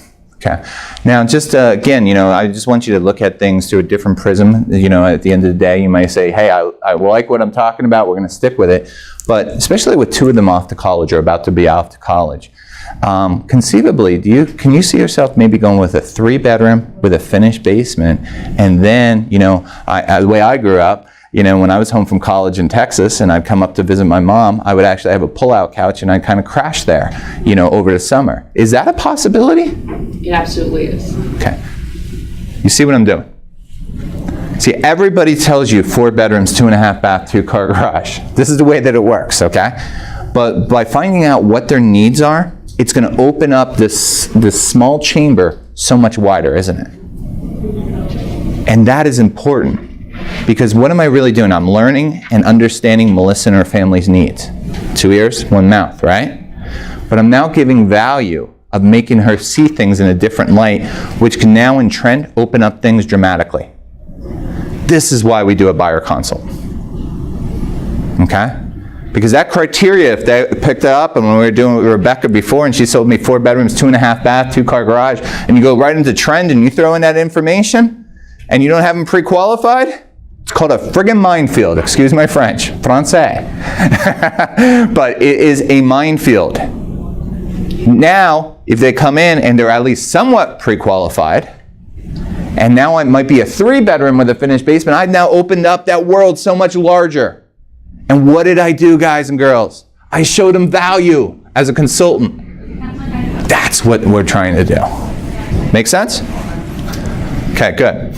Okay. Now, just again, I just want you to look at things through a different prism. At the end of the day, you might say, hey, I like what I'm talking about. We're going to stick with it. But especially with 2 of them off to college or about to be off to college, conceivably, can you see yourself maybe going with a 3-bedroom with a finished basement? And then, the way I grew up, when I was home from college in Texas and I'd come up to visit my mom, I would actually have a pull-out couch and I'd kind of crash there, over the summer. Is that a possibility? It absolutely is. Okay. You see what I'm doing? See, everybody tells you 4 bedrooms, 2.5 bath, 2-car garage. This is the way that it works, okay? But by finding out what their needs are, it's going to open up this small chamber so much wider, isn't it? And that is important. Because what am I really doing? I'm learning and understanding Melissa and her family's needs. 2 ears, 1 mouth, right? But I'm now giving value of making her see things in a different light, which can now in trend open up things dramatically. This is why we do a buyer consult. Okay? Because that criteria, if they picked it up, and when we were doing it with Rebecca before, and she sold me 4 bedrooms, 2.5 bath, 2-car garage, and you go right into trend and you throw in that information, and you don't have them pre-qualified, it's called a friggin' minefield. Excuse my French. Francais. But it is a minefield. Now, if they come in and they're at least somewhat pre-qualified, and now it might be a 3-bedroom with a finished basement, I've now opened up that world so much larger. And what did I do, guys and girls? I showed them value as a consultant. That's what we're trying to do. Make sense? Okay, good.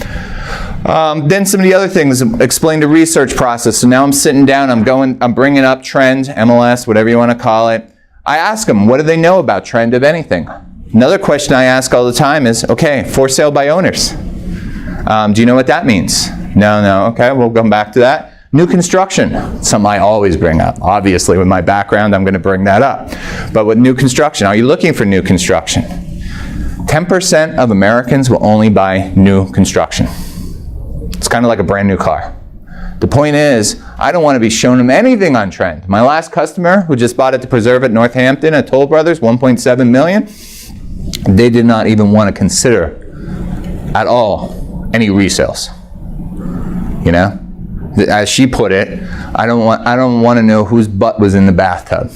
Then some of the other things, explain the research process. So now I'm sitting down, I'm bringing up trend, MLS, whatever you want to call it. I ask them, what do they know about trend, if anything? Another question I ask all the time is, okay, for sale by owners. Do you know what that means? No, okay, we'll come back to that. New construction, something I always bring up. Obviously, with my background, I'm going to bring that up. But with new construction, are you looking for new construction? 10% of Americans will only buy new construction. It's kind of like a brand new car. The point is, I don't want to be showing them anything on trend. My last customer, who just bought it to preserve at Northampton at Toll Brothers, $1.7 million, they did not even want to consider at all any resales. You know? As she put it, I don't want to know whose butt was in the bathtub.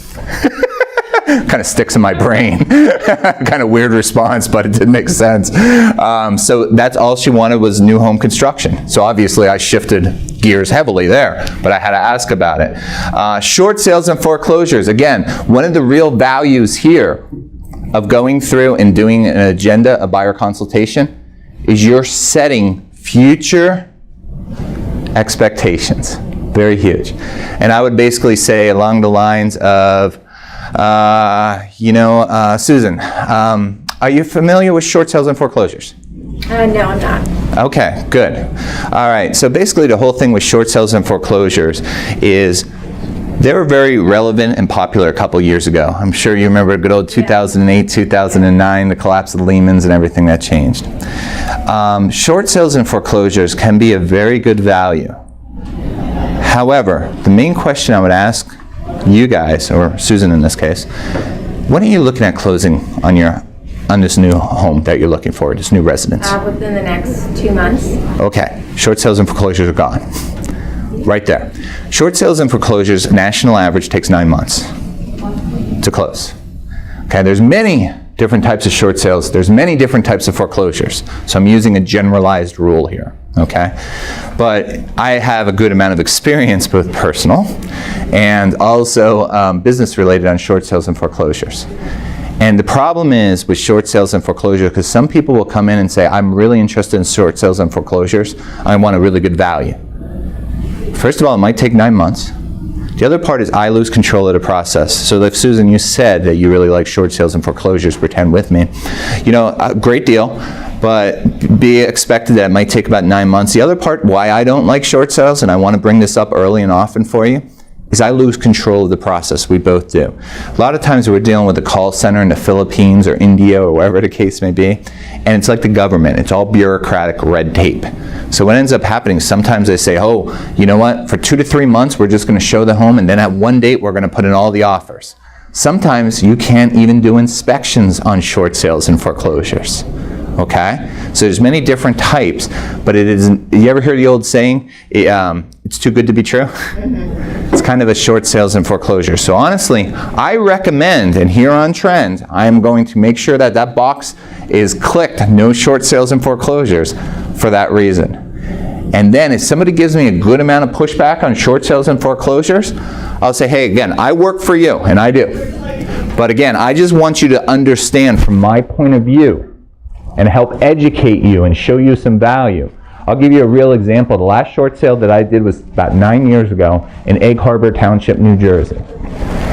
Kind of sticks in my brain. Kind of weird response, but it did make sense. So that's all she wanted was new home construction. So obviously I shifted gears heavily there, but I had to ask about it. Short sales and foreclosures. Again, one of the real values here of going through and doing an agenda, a buyer consultation, is you're setting future expectations. Very huge. And I would basically say along the lines of, Susan, are you familiar with short sales and foreclosures? No, I'm not. Okay, good. All right, so basically the whole thing with short sales and foreclosures is they were very relevant and popular a couple years ago. I'm sure you remember good old 2008, 2009, the collapse of the Lehman's and everything that changed. Short sales and foreclosures can be a very good value. However, the main question I would ask you guys, or Susan in this case, when are you looking at closing on this new home that you're looking for, this new residence? Within the next 2 months. Okay, short sales and foreclosures are gone. Right there. Short sales and foreclosures, national average takes 9 months to close. Okay, there's many different types of short sales. There's many different types of foreclosures. So I'm using a generalized rule here, okay? But I have a good amount of experience, both personal and also business related on short sales and foreclosures. And the problem is with short sales and foreclosure, because some people will come in and say, I'm really interested in short sales and foreclosures. I want a really good value. First of all, it might take 9 months. The other part is I lose control of the process. So if Susan, you said that you really like short sales and foreclosures, pretend with me. You know, a great deal, but be expected that it might take about 9 months. The other part why I don't like short sales, and I want to bring this up early and often for you, is I lose control of the process. We both do. A lot of times we're dealing with a call center in the Philippines or India or wherever the case may be, and it's like the government. It's all bureaucratic red tape. So what ends up happening, sometimes they say, oh, you know what, for 2 to 3 months we're just going to show the home, and then at one date we're going to put in all the offers. Sometimes you can't even do inspections on short sales and foreclosures. Okay? So there's many different types, but it is, you ever hear the old saying, it's too good to be true? Mm-hmm. It's kind of a short sales and foreclosure. So honestly, I recommend, and here on Trend, I'm going to make sure that that box is clicked, no short sales and foreclosures, for that reason. And then if somebody gives me a good amount of pushback on short sales and foreclosures, I'll say, hey, again, I work for you, and I do. But again, I just want you to understand from my point of view and help educate you and show you some value. I'll give you a real example. The last short sale that I did was about 9 years ago in Egg Harbor Township, New Jersey.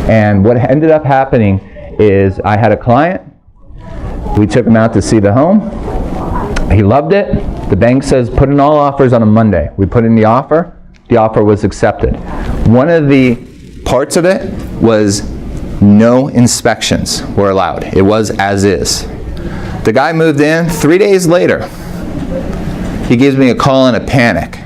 And what ended up happening is I had a client. We took him out to see the home. He loved it. The bank says put in all offers on a Monday. We put in the offer. The offer was accepted. One of the parts of it was no inspections were allowed. It was as is. The guy moved in. 3 days later, he gives me a call in a panic.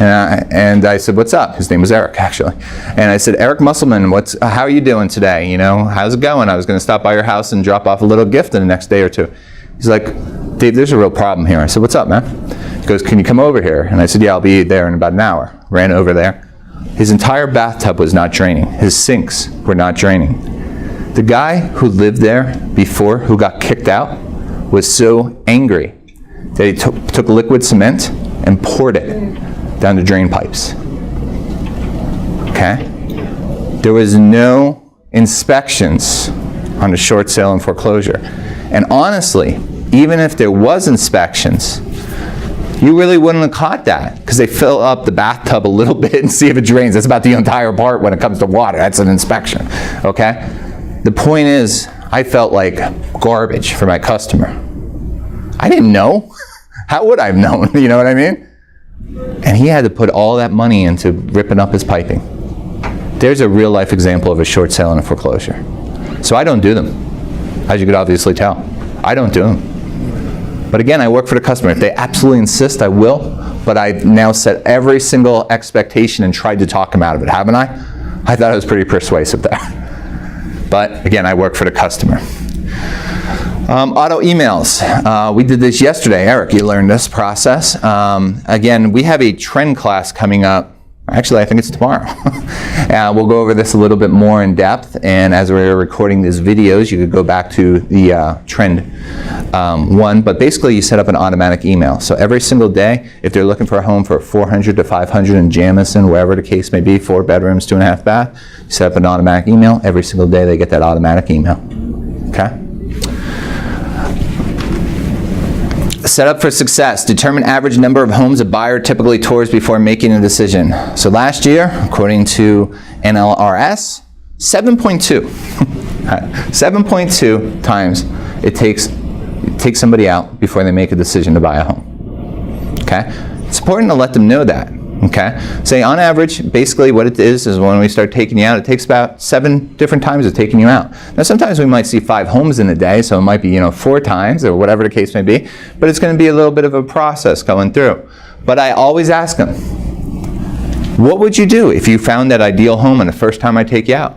And I said, what's up? His name was Eric, actually. And I said, Eric Musselman, how are you doing today? You know, how's it going? I was going to stop by your house and drop off a little gift in the next day or two. He's like, Dave, there's a real problem here. I said, what's up, man? He goes, can you come over here? And I said, yeah, I'll be there in about an hour. Ran over there. His entire bathtub was not draining. His sinks were not draining. The guy who lived there before, who got kicked out, was so angry that he took liquid cement and poured it down the drain pipes. Okay? There was no inspections on the short sale and foreclosure. And honestly, even if there was inspections, You really wouldn't have caught that because they fill up the bathtub a little bit and see if it drains. That's about the entire part when it comes to water. That's an inspection, okay? The point is, I felt like garbage for my customer. I didn't know. How would I have known? You know what I mean? And he had to put all that money into ripping up his piping. There's a real life example of a short sale and a foreclosure. So I don't do them, as you could obviously tell. I don't do them. But again, I work for the customer. If they absolutely insist, I will. But I've now set every single expectation and tried to talk them out of it, haven't I? I thought I was pretty persuasive there. But again, I work for the customer. Auto emails. We did this yesterday. Eric, you learned this process. Again, we have a trend class coming up. Actually, I think it's tomorrow. We'll go over this a little bit more in depth, and as we're recording these videos, you could go back to the trend one, but basically you set up an automatic email. So every single day, if they're looking for a home for 400 to 500 in Jamison, wherever the case may be, 4 bedrooms, 2.5 bath, you set up an automatic email. Every single day they get that automatic email, okay? Set up for success. Determine average number of homes a buyer typically tours before making a decision. So last year, according to NLRS, 7.2. 7.2 times it takes somebody out before they make a decision to buy a home. Okay? It's important to let them know that. Okay? Say on average, basically what it is when we start taking you out, it takes about 7 different times of taking you out. Now sometimes we might see 5 homes in a day, so it might be 4 times or whatever the case may be, but it's going to be a little bit of a process going through. But I always ask them, what would you do if you found that ideal home on the first time I take you out?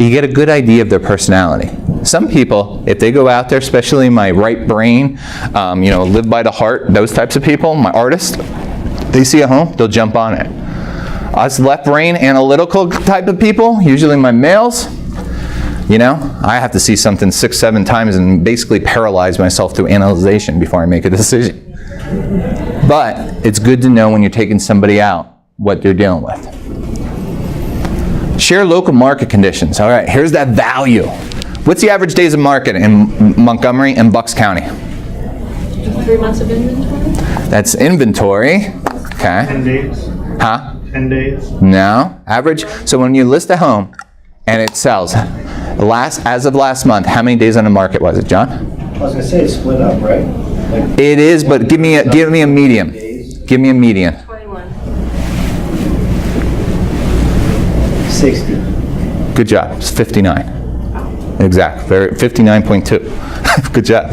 You get a good idea of their personality. Some people, if they go out there, especially my right brain, live by the heart, those types of people, my artists, they see a home, they'll jump on it. Us left brain, analytical type of people, usually my males, I have to see something 6, 7 times and basically paralyze myself through analyzation before I make a decision. But it's good to know when you're taking somebody out what they're dealing with. Share local market conditions. All right, here's that value. What's the average days of market in Montgomery and Bucks County? 3 months of inventory? That's inventory. Okay. 10 days? Huh? 10 days? No. Average. So when you list a home and it sells, as of last month, how many days on the market was it, John? I was going to say it's split up, right? Like, It is, but give me a median. Give me a median. 21. 60. Good job. It's 59. Exact. 59.2. Good job.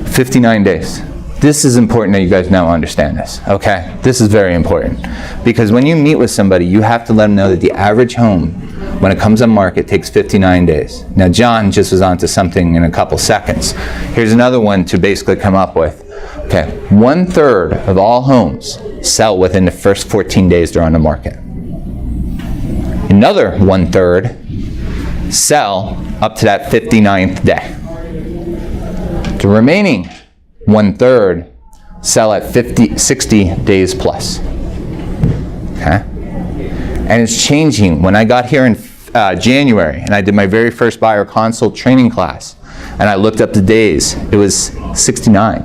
59 days. This is important that you guys now understand this, okay? This is very important. Because when you meet with somebody, you have to let them know that the average home, when it comes on market, takes 59 days. Now, John just was on to something in a couple seconds. Here's another one to basically come up with. Okay, 1/3 of all homes sell within the first 14 days they're on the market. Another 1/3 sell up to that 59th day. The remaining 1/3 sell at 60 days plus. Okay? And it's changing. When I got here in January and I did my very first buyer consult training class and I looked up the days, it was 69.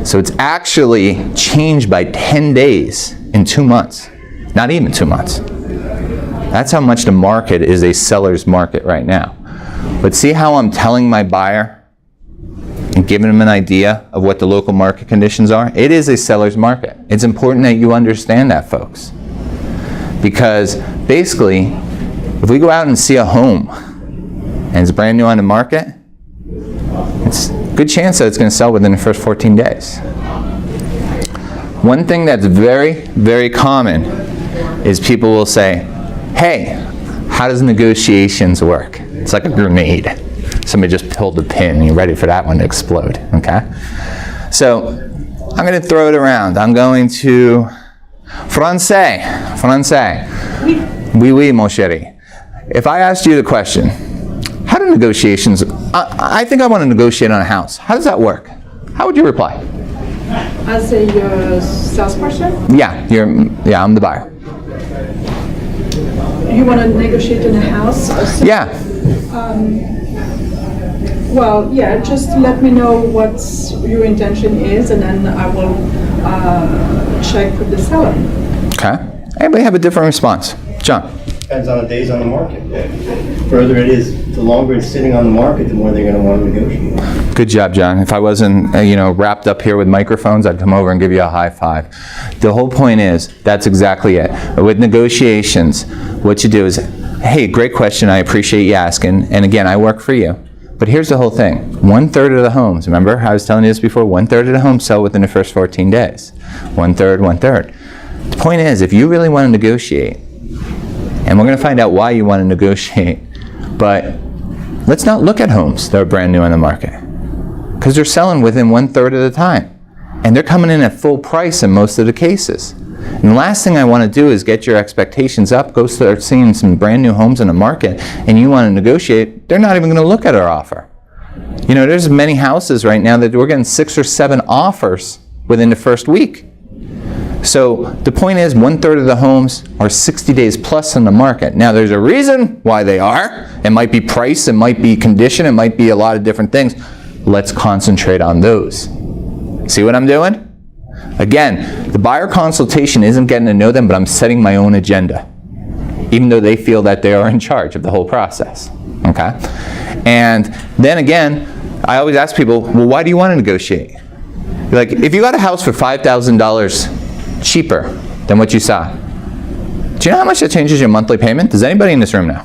So it's actually changed by 10 days in 2 months. Not even 2 months. That's how much the market is a seller's market right now. But see how I'm telling my buyer and giving them an idea of what the local market conditions are? It is a seller's market. It's important that you understand that, folks. Because basically, if we go out and see a home and it's brand new on the market, it's a good chance that it's going to sell within the first 14 days. One thing that's very, very common is people will say, hey, how does negotiations work? It's like a grenade. Somebody just pulled the pin and you're ready for that one to explode, okay? So, I'm going to throw it around. I'm going to Français. Oui, oui, mon chéri. If I asked you the question, how do negotiations, I think I want to negotiate on a house. How does that work? How would you reply? As a salesperson? Yeah, I'm the buyer. You want to negotiate in a house? Yeah. Well, yeah, just let me know what your intention is, and then I will check with the seller. Okay. Anybody have a different response? John? Depends on the days on the market. The further it is, the longer it's sitting on the market, the more they're going to want to negotiate. Good job, John. If I wasn't, wrapped up here with microphones, I'd come over and give you a high five. The whole point is, that's exactly it. With negotiations, what you do is, hey, great question, I appreciate you asking, and again, I work for you. But here's the whole thing. 1/3 of the homes, remember I was telling you this before, 1/3 of the homes sell within the first 14 days. 1/3, 1/3. The point is, if you really want to negotiate, and we're going to find out why you want to negotiate, but let's not look at homes that are brand new on the market, because they're selling within 1/3 of the time, and they're coming in at full price in most of the cases. And the last thing I want to do is get your expectations up, go start seeing some brand new homes in the market, and you want to negotiate, they're not even going to look at our offer. There's many houses right now that we're getting 6 or 7 offers within the first week. So the point is, 1/3 of the homes are 60 days plus in the market. Now there's a reason why they are. It might be price, it might be condition, it might be a lot of different things. Let's concentrate on those. See what I'm doing? Again, the buyer consultation isn't getting to know them, but I'm setting my own agenda, even though they feel that they are in charge of the whole process. Okay? And then again, I always ask people, well, why do you want to negotiate? Like, if you got a house for $5,000 cheaper than what you saw, do you know how much that changes your monthly payment? Does anybody in this room know?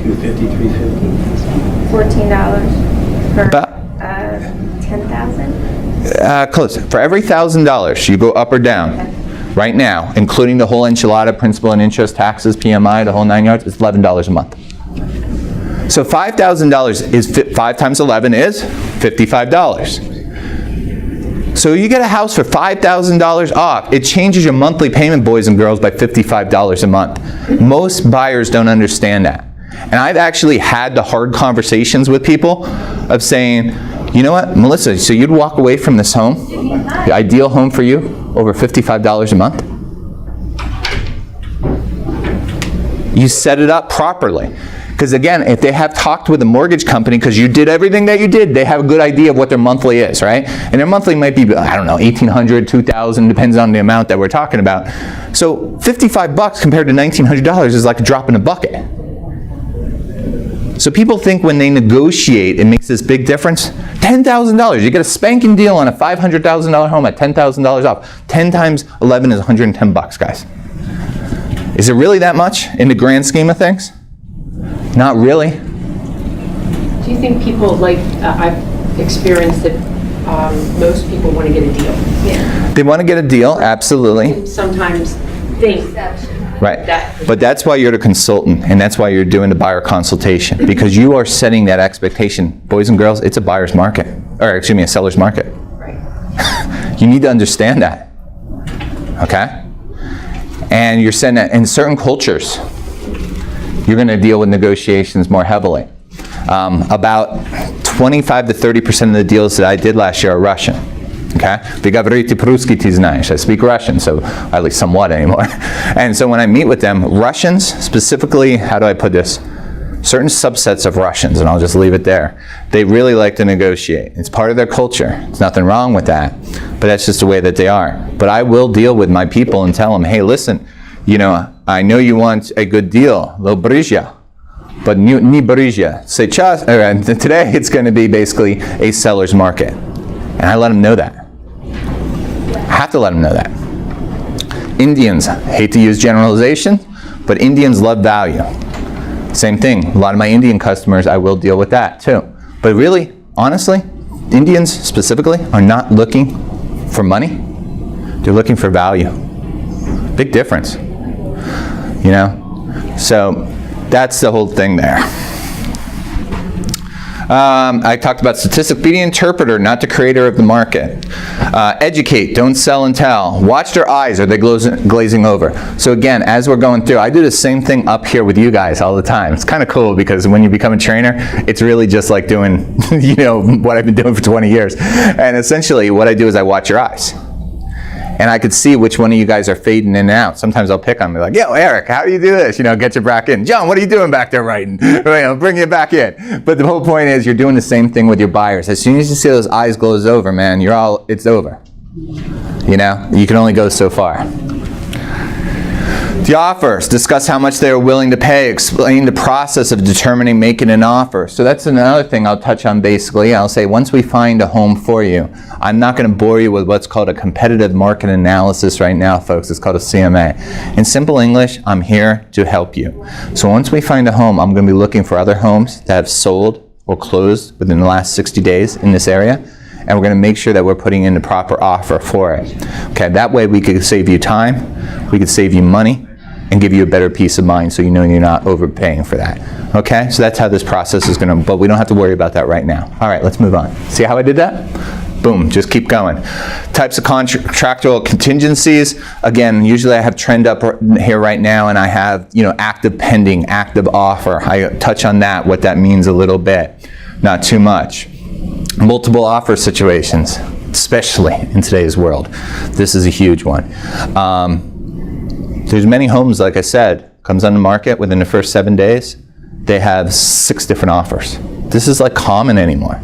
$250, $350. $14 for About 10,000. close. For every $1,000 you go up or down, right now, including the whole enchilada, principal and interest, taxes, PMI, the whole 9 yards, it's $11 a month. So $5,000 is 5 times 11 is $55. So you get a house for $5,000 off. It changes your monthly payment, boys and girls, by $55 a month. Most buyers don't understand that. And I've actually had the hard conversations with people of saying, you know what, Melissa, so you'd walk away from this home, the ideal home for you, over $55 a month? You set it up properly. Because again, if they have talked with a mortgage company, because you did everything that you did, they have a good idea of what their monthly is, right? And their monthly might be, I don't know, $1,800, $2,000, depends on the amount that we're talking about. So $55 compared to $1,900 is like a drop in a bucket. So people think when they negotiate, it makes this big difference. $10,000, you get a spanking deal on a $500,000 home at $10,000 off. 10 times 11 is $110, guys. Is it really that much in the grand scheme of things? Not really. Do you think people, I've experienced that most people want to get a deal? Yeah. They want to get a deal, absolutely. Sometimes think Right. that. But that's why you're the consultant, and that's why you're doing the buyer consultation, because you are setting that expectation. Boys and girls, it's a buyer's market, or excuse me, a seller's market. Right. You need to understand that, okay? And you're setting that in certain cultures. You're going to deal with negotiations more heavily. About 25 to 30% of the deals that I did last year are Russian. Okay? I speak Russian, so at least somewhat anymore. And so when I meet with them, Russians, specifically, how do I put this? Certain subsets of Russians, and I'll just leave it there. They really like to negotiate. It's part of their culture. There's nothing wrong with that. But that's just the way that they are. But I will deal with my people and tell them, hey, listen, I know you want a good deal, lo brizia, but ni brizia. Today it's going to be basically a seller's market. And I let them know that. I have to let them know that. Indians, hate to use generalization, but Indians love value. Same thing, a lot of my Indian customers, I will deal with that too. But really, honestly, Indians specifically are not looking for money. They're looking for value. Big difference. So that's the whole thing there. I talked about statistics. Be the interpreter, not the creator of the market. Educate, don't sell and tell. Watch their eyes, are they glazing over? So again, as we're going through, I do the same thing up here with you guys all the time. It's kind of cool because when you become a trainer, it's really just like doing, what I've been doing for 20 years. And essentially what I do is I watch your eyes. And I could see which one of you guys are fading in and out. Sometimes I'll pick on me like, yo, Eric, how do you do this? Get you back in. John, what are you doing back there writing? Bring you back in. But the whole point is you're doing the same thing with your buyers. As soon as you see those eyes glaze over, man, it's over. You can only go so far. The offers, discuss how much they are willing to pay, explain the process of determining making an offer. So that's another thing I'll touch on basically. I'll say once we find a home for you, I'm not going to bore you with what's called a competitive market analysis right now, folks. It's called a CMA. In simple English, I'm here to help you. So once we find a home, I'm going to be looking for other homes that have sold or closed within the last 60 days in this area. And we're going to make sure that we're putting in the proper offer for it. Okay, that way we could save you time, we could save you money, and give you a better peace of mind so you know you're not overpaying for that. Okay, so that's how this process is going to, but we don't have to worry about that right now. All right, let's move on. See how I did that? Boom, just keep going. Types of contractual contingencies. Again, usually I have trend up here right now, and I have, active pending, active offer. I touch on that, what that means a little bit, not too much. Multiple offer situations, especially in today's world. This is a huge one. There's many homes, like I said, comes on the market within the first 7 days. They have 6 different offers. This is like common anymore.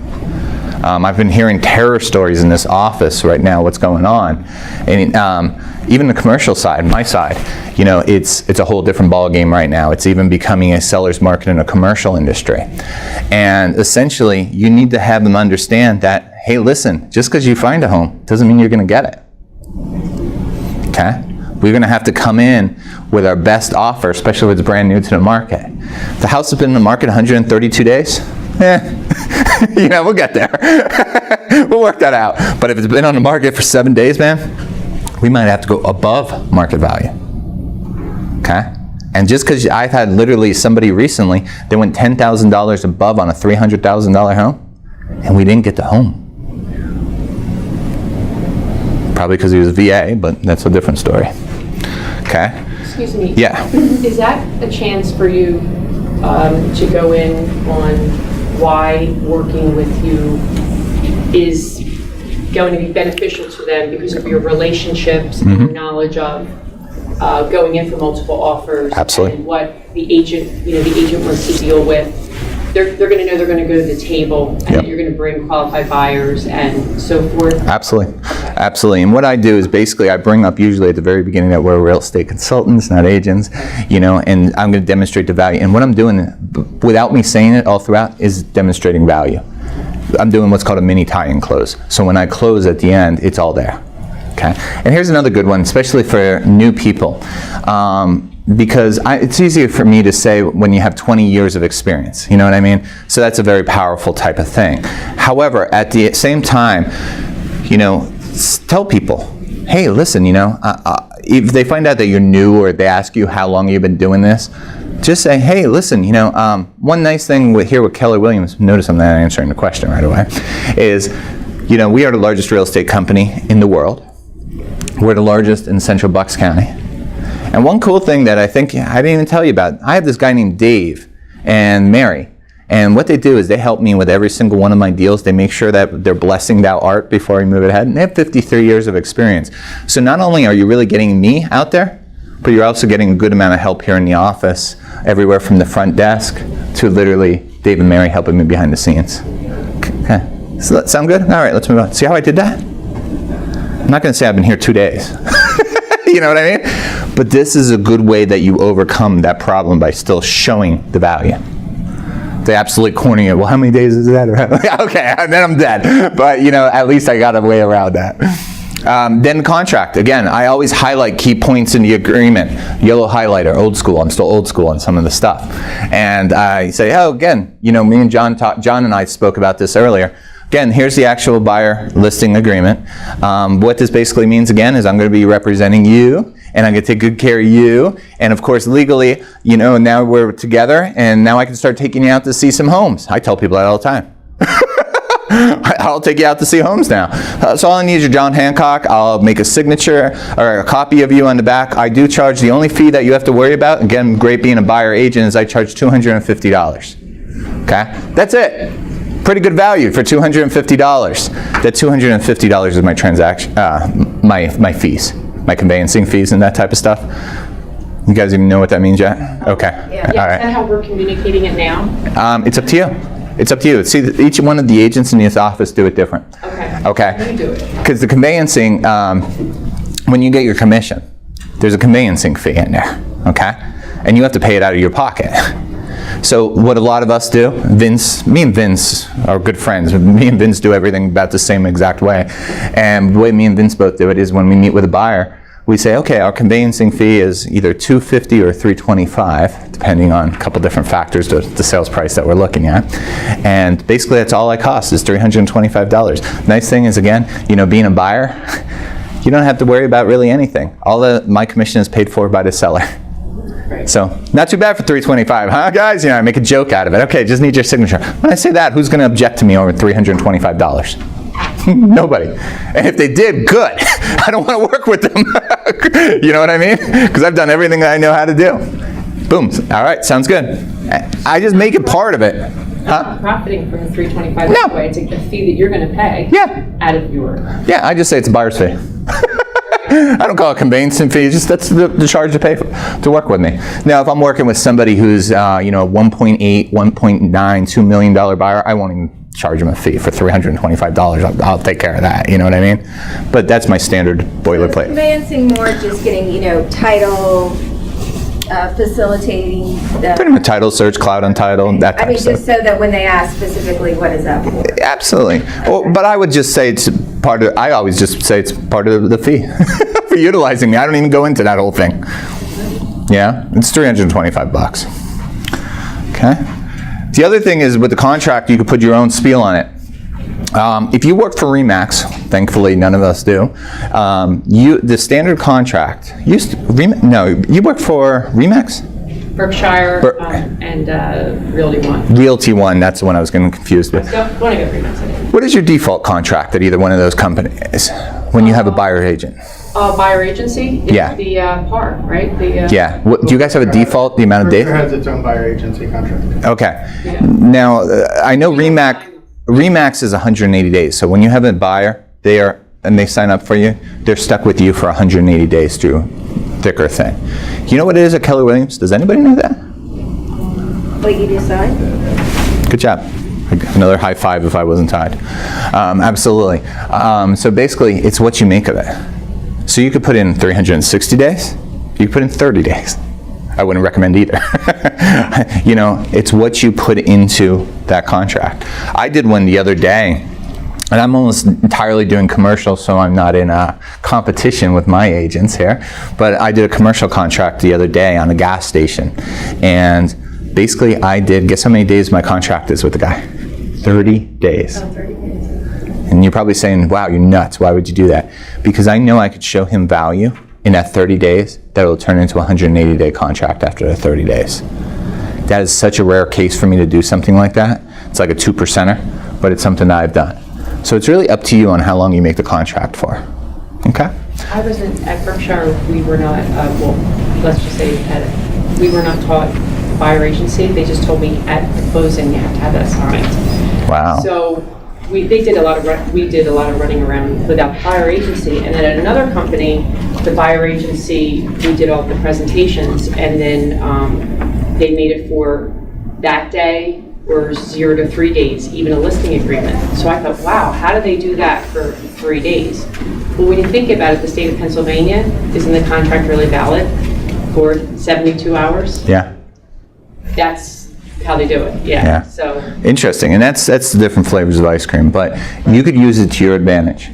I've been hearing terror stories in this office right now, what's going on. And even the commercial side, my side, it's a whole different ballgame right now. It's even becoming a seller's market in a commercial industry. And essentially, you need to have them understand that, hey, listen, just because you find a home doesn't mean you're going to get it. Okay? We're going to have to come in with our best offer, especially if it's brand new to the market. The house has been in the market 132 days. We'll get there. We'll work that out. But if it's been on the market for 7 days, man, we might have to go above market value. Okay? And just because I've had literally somebody recently, they went $10,000 above on a $300,000 home, and we didn't get the home. Probably because he was VA, but that's a different story. Okay? Excuse me. Yeah. Is that a chance for you to go in on why working with you is going to be beneficial to them because of your relationships and your knowledge of going in for multiple offers? Absolutely. And what the agent wants to deal with. They're going to know they're going to go to the table and that you're going to bring qualified buyers and so forth. Absolutely. Absolutely. And what I do is basically I bring up usually at the very beginning that we're real estate consultants, not agents, and I'm going to demonstrate the value. And what I'm doing, without me saying it all throughout, is demonstrating value. I'm doing what's called a mini tie-in close. So when I close at the end, it's all there. Okay. And here's another good one, especially for new people. Because it's easier for me to say when you have 20 years of experience, you know what I mean? So that's a very powerful type of thing. However, at the same time, tell people, hey, listen, if they find out that you're new or they ask you how long you've been doing this, just say, hey, listen, one nice thing here with Keller Williams, notice I'm not answering the question right away, is, we are the largest real estate company in the world. We're the largest in Central Bucks County. And one cool thing that I think I didn't even tell you about, I have this guy named Dave and Mary. And what they do is they help me with every single one of my deals. They make sure that they're blessing thou art before I move it ahead. And they have 53 years of experience. So not only are you really getting me out there, but you're also getting a good amount of help here in the office, everywhere from the front desk to literally Dave and Mary helping me behind the scenes. Okay. Does that sound good? All right, let's move on. See how I did that? I'm not going to say I've been here 2 days. You know what I mean? But this is a good way that you overcome that problem by still showing the value. They absolutely corny it. Well, how many days is that? Okay, then I'm dead. But, at least I got a way around that. Then the contract. Again, I always highlight key points in the agreement. Yellow highlighter, old school. I'm still old school on some of the stuff. And I say, again, me and John and I spoke about this earlier. Again, here's the actual buyer listing agreement. What this basically means, again, is I'm going to be representing you, and I'm going to take good care of you. And of course, legally, now we're together, and now I can start taking you out to see some homes. I tell people that all the time. I'll take you out to see homes now. So all I need is your John Hancock. I'll make a signature or a copy of you on the back. I do charge the only fee that you have to worry about. Again, great being a buyer agent is I charge $250. Okay? That's it. Pretty good value for $250. That $250 is my transaction, my fees, my conveyancing fees and that type of stuff. You guys even know what that means yet? Okay. Yeah, All is right. that how we're communicating it now? It's up to you. It's up to you. See, each one of the agents in this office do it different. Okay. Okay. You do it. Because the conveyancing, when you get your commission, there's a conveyancing fee in there, okay? And you have to pay it out of your pocket. So what a lot of us do, me and Vince are good friends. Me and Vince do everything about the same exact way. And the way me and Vince both do it is when we meet with a buyer, we say, okay, our conveyancing fee is either $250 or $325, depending on a couple different factors, the sales price that we're looking at. And basically that's all it costs is $325. Nice thing is, again, you know, being a buyer, you don't have to worry about really anything. My commission is paid for by the seller. Right. So not too bad for $325, huh, guys? You know, I make a joke out of it. Okay, just need your signature. When I say that, who's going to object to me over $325? Nobody. And if they did, good. I don't want to work with them. You know what I mean? Because I've done everything that I know how to do. Boom. All right, sounds good. I just make it part of it. Huh? Profiting from the $325 No. that way. It's a fee that you're going to pay out of your... Yeah, I just say it's a buyer's fee. I don't call it conveyancing fee. Just that's the charge to pay to work with me. Now, if I'm working with somebody who's you know, 1.8, 1.9, $2 million buyer, I won't even charge them a fee for $325. I'll take care of that. You know what I mean? But that's my standard boilerplate. Conveyancing more just getting, you know, title, facilitating Putting the, a title search, cloud on title, that I type mean, of stuff. just so that when they ask specifically, what is that for? Absolutely. Well, but I would just say it's part of, I always just say it's part of the fee for utilizing me. I don't even go into that whole thing. Yeah, it's $325. Okay. The other thing is with the contract, you could put your own spiel on it. If you work for Remax, thankfully none of us do, the standard contract, you work for Remax? Berkshire and Realty One. Realty One, that's the one I was getting confused with. So, want to go 3 months in it. What is your default contract at either one of those companies when you have a buyer agent? Buyer agency? It's Yeah. the par, right? The, Yeah. Do you guys have a default, the amount of days? Berkshire has its own buyer agency contract. Okay. Yeah. Now, I know Remax is 180 days. So when you have a buyer, and they sign up for you, they're stuck with you for 180 days through thick or thin. You know what it is at Keller Williams? Does anybody know that? What you decide? Good job. Another high five if I wasn't tied. Absolutely. So basically, it's what you make of it. So you could put in 360 days. You could put in 30 days. I wouldn't recommend either. You know, it's what you put into that contract. I did one the other day, and I'm almost entirely doing commercial, so I'm not in a competition with my agents here. But I did a commercial contract the other day on a gas station, and basically I did. Guess how many days my contract is with the guy? 30 days. Oh, 30 days. And you're probably saying, wow, you're nuts. Why would you do that? Because I know I could show him value in that 30 days that will turn into a 180-day contract after the 30 days. That is such a rare case for me to do something like that. It's like a 2%er, but it's something that I've done. So it's really up to you on how long you make the contract for. Okay? I wasn't at Berkshire. We were not, well, let's just say we were not taught buyer agency. They just told me at the closing you have to have that signed. Wow. So we did a lot of running around without buyer agency, and then at another company, the buyer agency, we did all the presentations, and then they made it for that day or 0 to 3 days, even a listing agreement. So I thought, wow, how do they do that for 3 days? Well, when you think about it, the state of Pennsylvania, isn't the contract really valid for 72 hours? Yeah. That's how they do it. Yeah. So. Interesting, and that's the different flavors of ice cream, but you could use it to your advantage.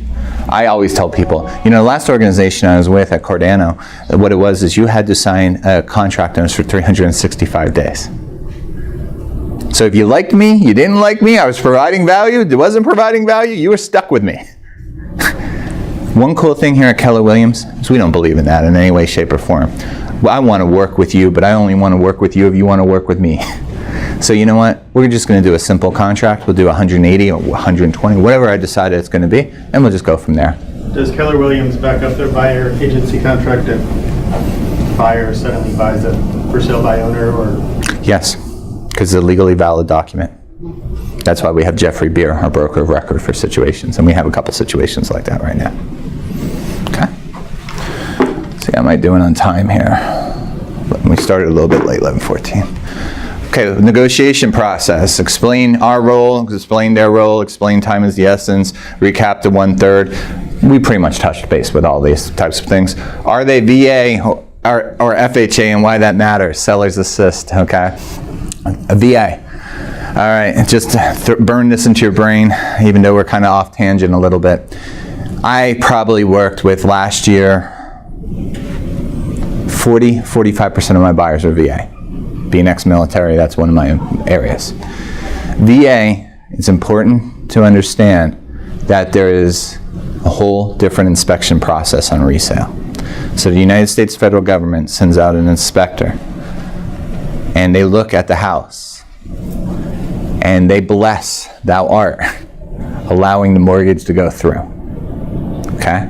I always tell people, you know, the last organization I was with at Cordano, what it was is you had to sign a contract on us for 365 days. So if you liked me, you didn't like me, I was providing value, it wasn't providing value, you were stuck with me. One cool thing here at Keller Williams is we don't believe in that in any way, shape, or form. Well, I want to work with you, but I only want to work with you if you want to work with me. So you know what? We're just going to do a simple contract. We'll do 180 or 120, whatever I decide it's going to be, and we'll just go from there. Does Keller Williams back up their buyer agency contract if buyer suddenly buys a for sale by owner or? Yes, because it's a legally valid document. That's why we have Jeffrey Beer, our broker of record for situations, and we have a couple situations like that right now. Okay. See, how am I doing on time here? We started a little bit late, 11:14. Okay, the negotiation process. Explain our role, explain their role, explain time is the essence, recap to 1/3. We pretty much touched base with all these types of things. Are they VA or FHA, and why that matters? Seller's assist, okay? A VA. All right, just burn this into your brain, even though we're kind of off tangent a little bit. I probably worked with last year 45% of my buyers are VA. Being ex-military, that's one of my areas. VA, it's important to understand that there is a whole different inspection process on resale. So the United States federal government sends out an inspector, and they look at the house, and they bless thou art, allowing the mortgage to go through. Okay?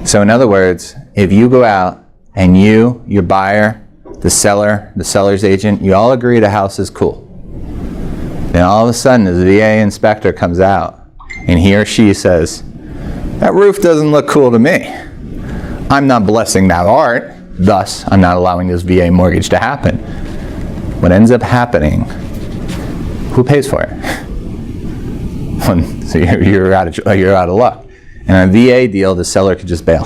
So in other words, if you go out and you, your buyer, the seller, the seller's agent, you all agree the house is cool. Then all of a sudden, the VA inspector comes out, and he or she says, that roof doesn't look cool to me. I'm not blessing that art, thus I'm not allowing this VA mortgage to happen. What ends up happening, who pays for it? So you're out of luck. And a VA deal, the seller could just bail.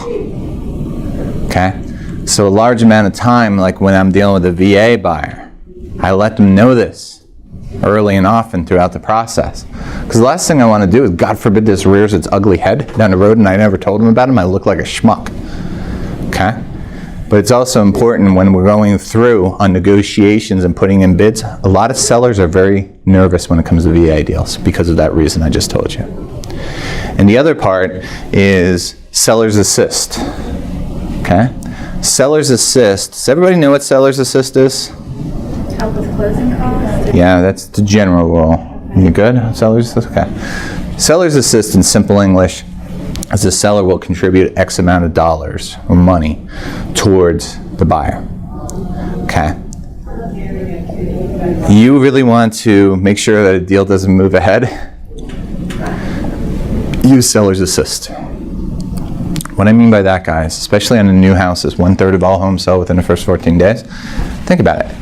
Okay? So a large amount of time, like when I'm dealing with a VA buyer, I let them know this early and often throughout the process. Because the last thing I want to do is, God forbid, this rears its ugly head down the road and I never told them about him, I look like a schmuck. Okay? But it's also important when we're going through on negotiations and putting in bids, a lot of sellers are very nervous when it comes to VA deals because of that reason I just told you. And the other part is seller's assist. Okay? Seller's assist. Does everybody know what seller's assist is? Help with closing costs? Yeah, that's the general rule. You good? Seller's assist? Okay. Seller's assist in simple English is the seller will contribute X amount of dollars or money towards the buyer. Okay. You really want to make sure that a deal doesn't move ahead? Use seller's assist. What I mean by that, guys, especially on the new houses, 1/3 of all homes sell within the first 14 days. Think about it.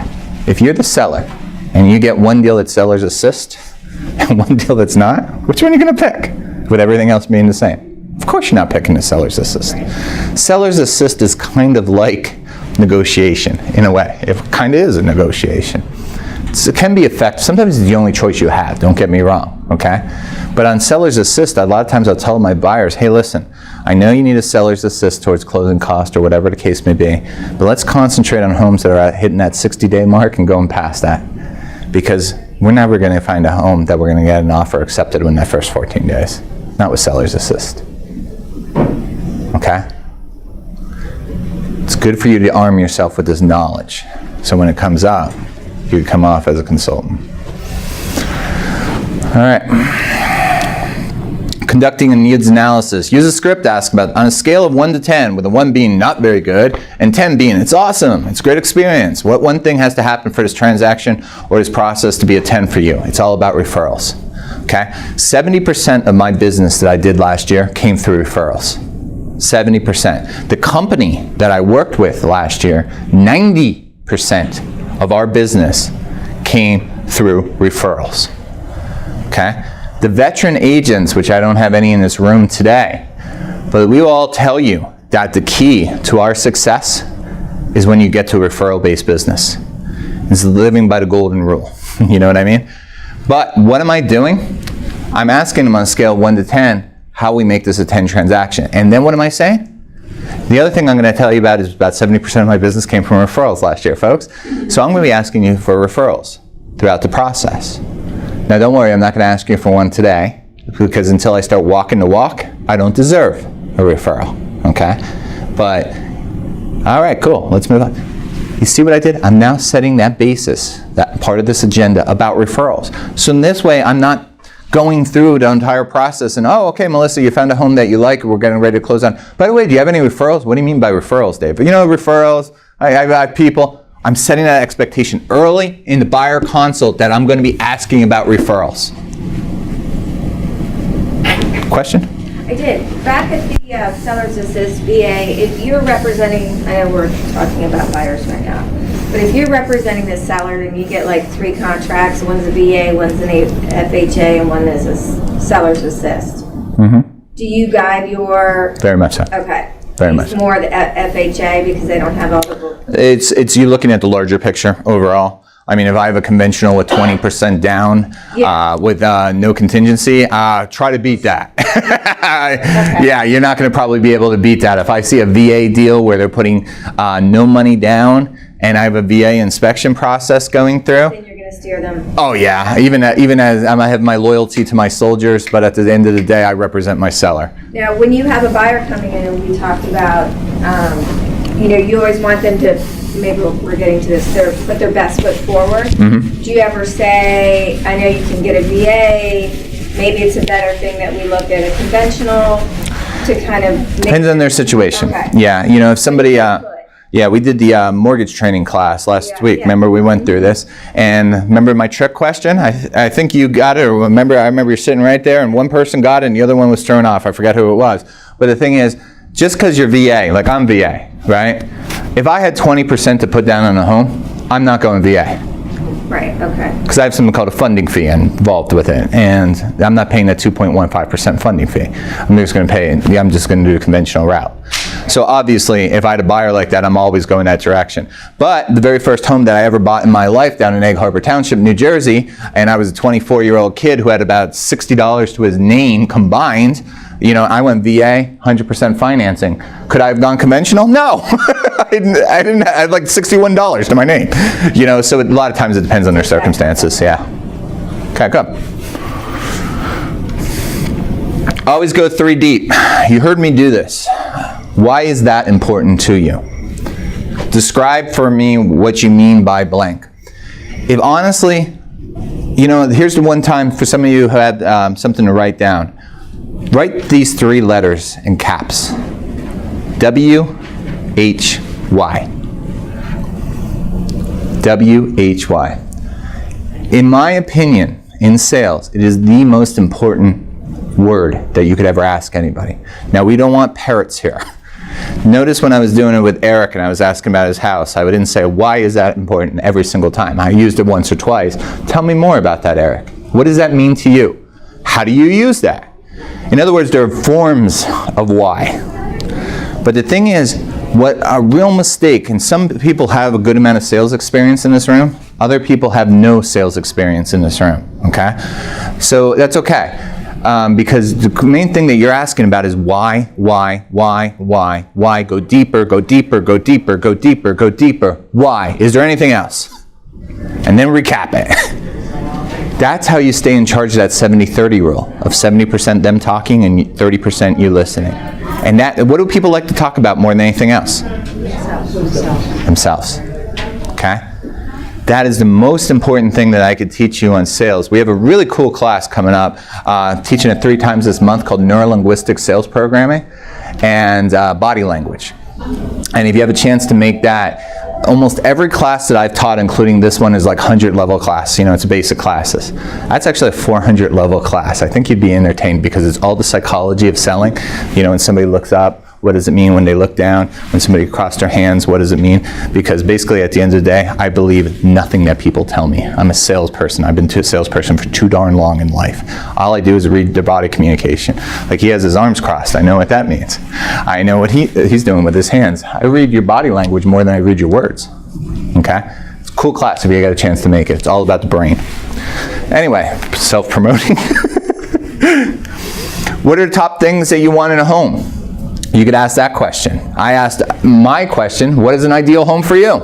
If you're the seller and you get one deal that's seller's assist and one deal that's not, which one are you going to pick? With everything else being the same. Of course you're not picking the seller's assist. Seller's assist is kind of like negotiation in a way. It kind of is a negotiation. It can be effective. Sometimes it's the only choice you have, don't get me wrong, okay? But on seller's assist, a lot of times I'll tell my buyers, hey, listen, I know you need a seller's assist towards closing cost or whatever the case may be, but let's concentrate on homes that are hitting that 60-day mark and going past that. Because we're never going to find a home that we're going to get an offer accepted within that first 14 days. Not with seller's assist. Okay? It's good for you to arm yourself with this knowledge. So when it comes up, you can come off as a consultant. All right. Conducting a needs analysis. Use a script, ask about, on a scale of 1 to 10, with a 1 being not very good, and 10 being, it's awesome, it's a great experience. What one thing has to happen for this transaction or this process to be a 10 for you? It's all about referrals. Okay? 70% of my business that I did last year came through referrals. 70%. The company that I worked with last year, 90% of our business came through referrals. Okay? The veteran agents, which I don't have any in this room today, but we will all tell you that the key to our success is when you get to a referral-based business. It's living by the golden rule. You know what I mean? But what am I doing? I'm asking them on a scale of 1 to 10 how we make this a 10 transaction. And then what am I saying? The other thing I'm going to tell you about is about 70% of my business came from referrals last year, folks. So I'm going to be asking you for referrals throughout the process. Now don't worry, I'm not going to ask you for one today, because until I start walking the walk, I don't deserve a referral, okay? But, all right, cool, let's move on. You see what I did? I'm now setting that basis, that part of this agenda about referrals. So in this way, I'm not going through the entire process and, oh, okay, Melissa, you found a home that you like, we're getting ready to close on. By the way, do you have any referrals? What do you mean by referrals, Dave? You know, referrals, I have people. I'm setting that expectation early in the buyer consult that I'm going to be asking about referrals. question? I did. Back at the Seller's Assist VA, if you're representing, I know we're talking about buyers right now, but if you're representing the seller and you get like 3 contracts, one's a VA, one's an FHA, and one is a Seller's Assist, do you guide your... Very much so. Okay. Very much. It's more the FHA because they don't have all the... It's you looking at the larger picture overall. I mean, if I have a conventional with 20% down, with no contingency, try to beat that. Okay. Yeah, you're not going to probably be able to beat that. If I see a VA deal where they're putting no money down and I have a VA inspection process going through, Then you're going to steer them. oh yeah, even as I have my loyalty to my soldiers, but at the end of the day, I represent my seller. Now, when you have a buyer coming in, and we talked about, you always want them to, maybe we're getting to this, put their best foot forward. Do you ever say, I know you can get a VA, maybe it's a better thing that we look at a conventional to kind of make... Depends on their situation. Okay. Yeah, if somebody... Yeah, we did the mortgage training class last week. yeah. Remember, we went through this. And remember my trick question? I think you got it. Or I remember you're sitting right there, and one person got it, and the other one was thrown off. I forgot who it was. But the thing is, just because you're VA, like I'm VA, right? If I had 20% to put down on a home, I'm not going VA. Right, okay. Because I have something called a funding fee involved with it, and I'm not paying that 2.15% funding fee. I'm just going to do a conventional route. So obviously, if I had a buyer like that, I'm always going that direction. But the very first home that I ever bought in my life down in Egg Harbor Township, New Jersey, and I was a 24-year-old kid who had about $60 to his name combined, I went VA, 100% financing. Could I have gone conventional? No. I had like $61 to my name. So a lot of times it depends on their circumstances, yeah. Okay, good. Always go 3 deep. You heard me do this. Why is that important to you? Describe for me what you mean by blank. If honestly, here's the one time for some of you who had something to write down. Write these 3 letters in caps. W-H-Y. W-H-Y. In my opinion, in sales, it is the most important word that you could ever ask anybody. Now, we don't want parrots here. Notice when I was doing it with Eric and I was asking about his house, I didn't say, why is that important every single time? I used it once or twice. Tell me more about that, Eric. What does that mean to you? How do you use that? In other words, there are forms of why. But the thing is, what a real mistake, and some people have a good amount of sales experience in this room, other people have no sales experience in this room, okay? So that's okay. Because the main thing that you're asking about is why, go deeper, go deeper, go deeper, go deeper, go deeper, why? Is there anything else? And then recap it. That's how you stay in charge of that 70-30 rule, of 70% them talking and 30% you listening. And what do people like to talk about more than anything else? Themselves. Okay? That is the most important thing that I could teach you on sales. We have a really cool class coming up, teaching it 3 times this month, called Neuro-Linguistic Sales Programming and Body Language. And if you have a chance to make that, almost every class that I've taught, including this one, is like 100-level class. It's basic classes. That's actually a 400-level class. I think you'd be entertained because it's all the psychology of selling. When somebody looks up, what does it mean? When they look down, when somebody crossed their hands, what does it mean? Because basically, at the end of the day, I believe nothing that people tell me. I'm a salesperson. I've been a salesperson for too darn long in life. All I do is read their body communication. Like, he has his arms crossed. I know what that means. I know what he's doing with his hands. I read your body language more than I read your words. Okay? It's a cool class if you got a chance to make it. It's all about the brain. Anyway, self-promoting. What are the top things that you want in a home? You could ask that question. I asked my question, what is an ideal home for you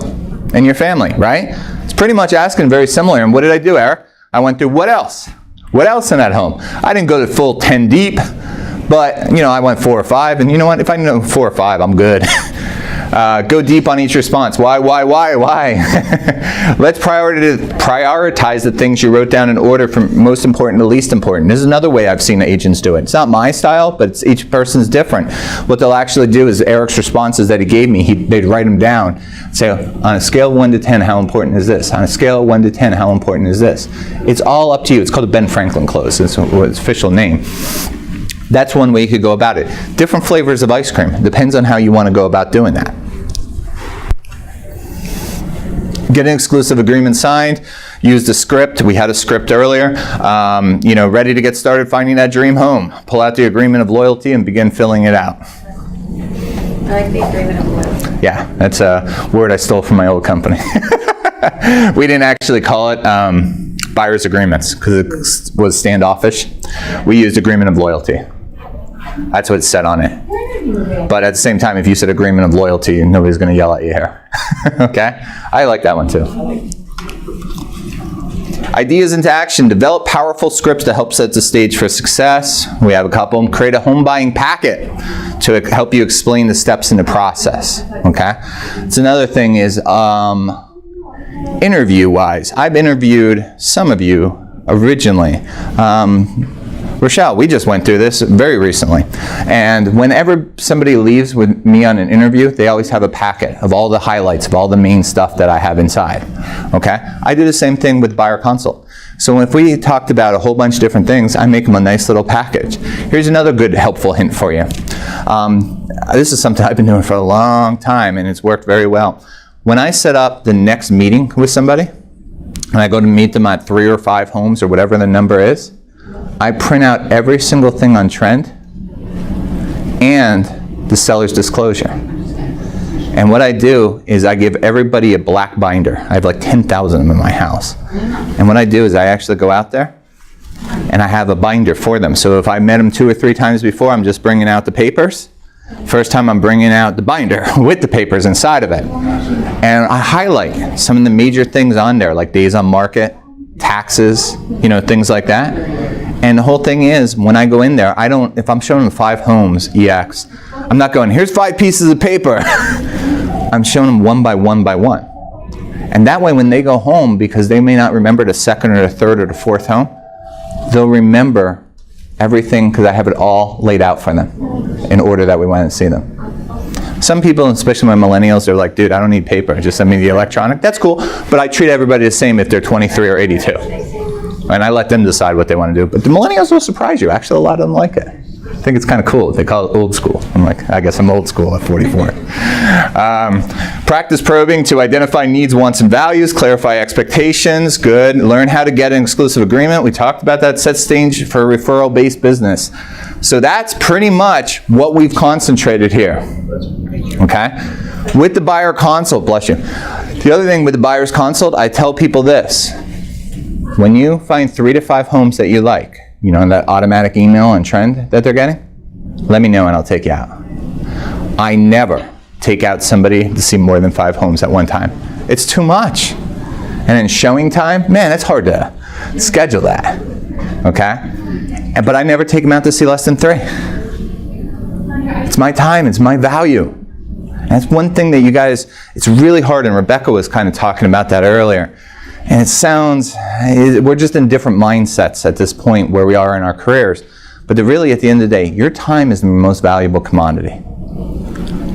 and your family, right? It's pretty much asking very similar. And what did I do, Eric? I went through what else? What else in that home? I didn't go to full 10 deep, but I went 4 or 5. And you know what? If I know 4 or 5, I'm good. Go deep on each response. Why? Let's prioritize the things you wrote down in order from most important to least important. This is another way I've seen agents do it. It's not my style, but each person's different. What they'll actually do is Eric's responses that he gave me, they'd write them down. Say, on a scale of 1 to 10, how important is this? On a scale of 1 to 10, how important is this? It's all up to you. It's called a Ben Franklin close. It's his official name. That's one way you could go about it. Different flavors of ice cream. Depends on how you want to go about doing that. Get an exclusive agreement signed. Use the script. We had a script earlier. Ready to get started finding that dream home. Pull out the agreement of loyalty and begin filling it out. I like the agreement of loyalty. Yeah, that's a word I stole from my old company. We didn't actually call it buyer's agreements because it was standoffish. We used agreement of loyalty. That's what it said on it. But at the same time, if you said agreement of loyalty, nobody's going to yell at you here. Okay? I like that one too. Ideas into action. Develop powerful scripts to help set the stage for success. We have a couple of them. Create a home buying packet to help you explain the steps in the process. Okay? It's another thing is interview-wise. I've interviewed some of you originally. Rochelle, we just went through this very recently. And whenever somebody leaves with me on an interview, they always have a packet of all the highlights of all the main stuff that I have inside. Okay? I do the same thing with Buyer Consult. So if we talked about a whole bunch of different things, I make them a nice little package. Here's another good helpful hint for you. This is something I've been doing for a long time, and it's worked very well. When I set up the next meeting with somebody, and I go to meet them at 3 or 5 homes or whatever the number is, I print out every single thing on trend and the seller's disclosure. And what I do is I give everybody a black binder. I have like 10,000 of them in my house. And what I do is I actually go out there and I have a binder for them. So if I met them 2 or 3 times before, I'm just bringing out the papers. First time I'm bringing out the binder with the papers inside of it. And I highlight some of the major things on there, like days on market, taxes, things like that. And the whole thing is, when I go in there, if I'm showing them 5 homes, EX, I'm not going, here's 5 pieces of paper. I'm showing them one by one by one. And that way, when they go home, because they may not remember the second or the third or the 4th home, they'll remember everything because I have it all laid out for them in order that we want to see them. Some people, especially my millennials, they're like, dude, I don't need paper. Just send me the electronic. That's cool. But I treat everybody the same if they're 23 or 82. And I let them decide what they want to do. But the millennials will surprise you. Actually, a lot of them like it. I think it's kind of cool. They call it old school. I'm like, I guess I'm old school at 44. Practice probing to identify needs, wants, and values. Clarify expectations. Good. Learn how to get an exclusive agreement. We talked about that. Set stage for referral-based business. So that's pretty much what we've concentrated here. Okay? With the Buyer Consult, bless you. The other thing with the Buyer's Consult, I tell people this. When you find 3 to 5 homes that you like, that automatic email on trend that they're getting, let me know and I'll take you out. I never take out somebody to see more than 5 homes at one time. It's too much. And then showing time, man, it's hard to schedule that. Okay? But I never take them out to see less than 3. It's my time, it's my value. And that's one thing that you guys, it's really hard, and Rebecca was kind of talking about that earlier. And it sounds, we're just in different mindsets at this point where we are in our careers. But really, at the end of the day, your time is the most valuable commodity.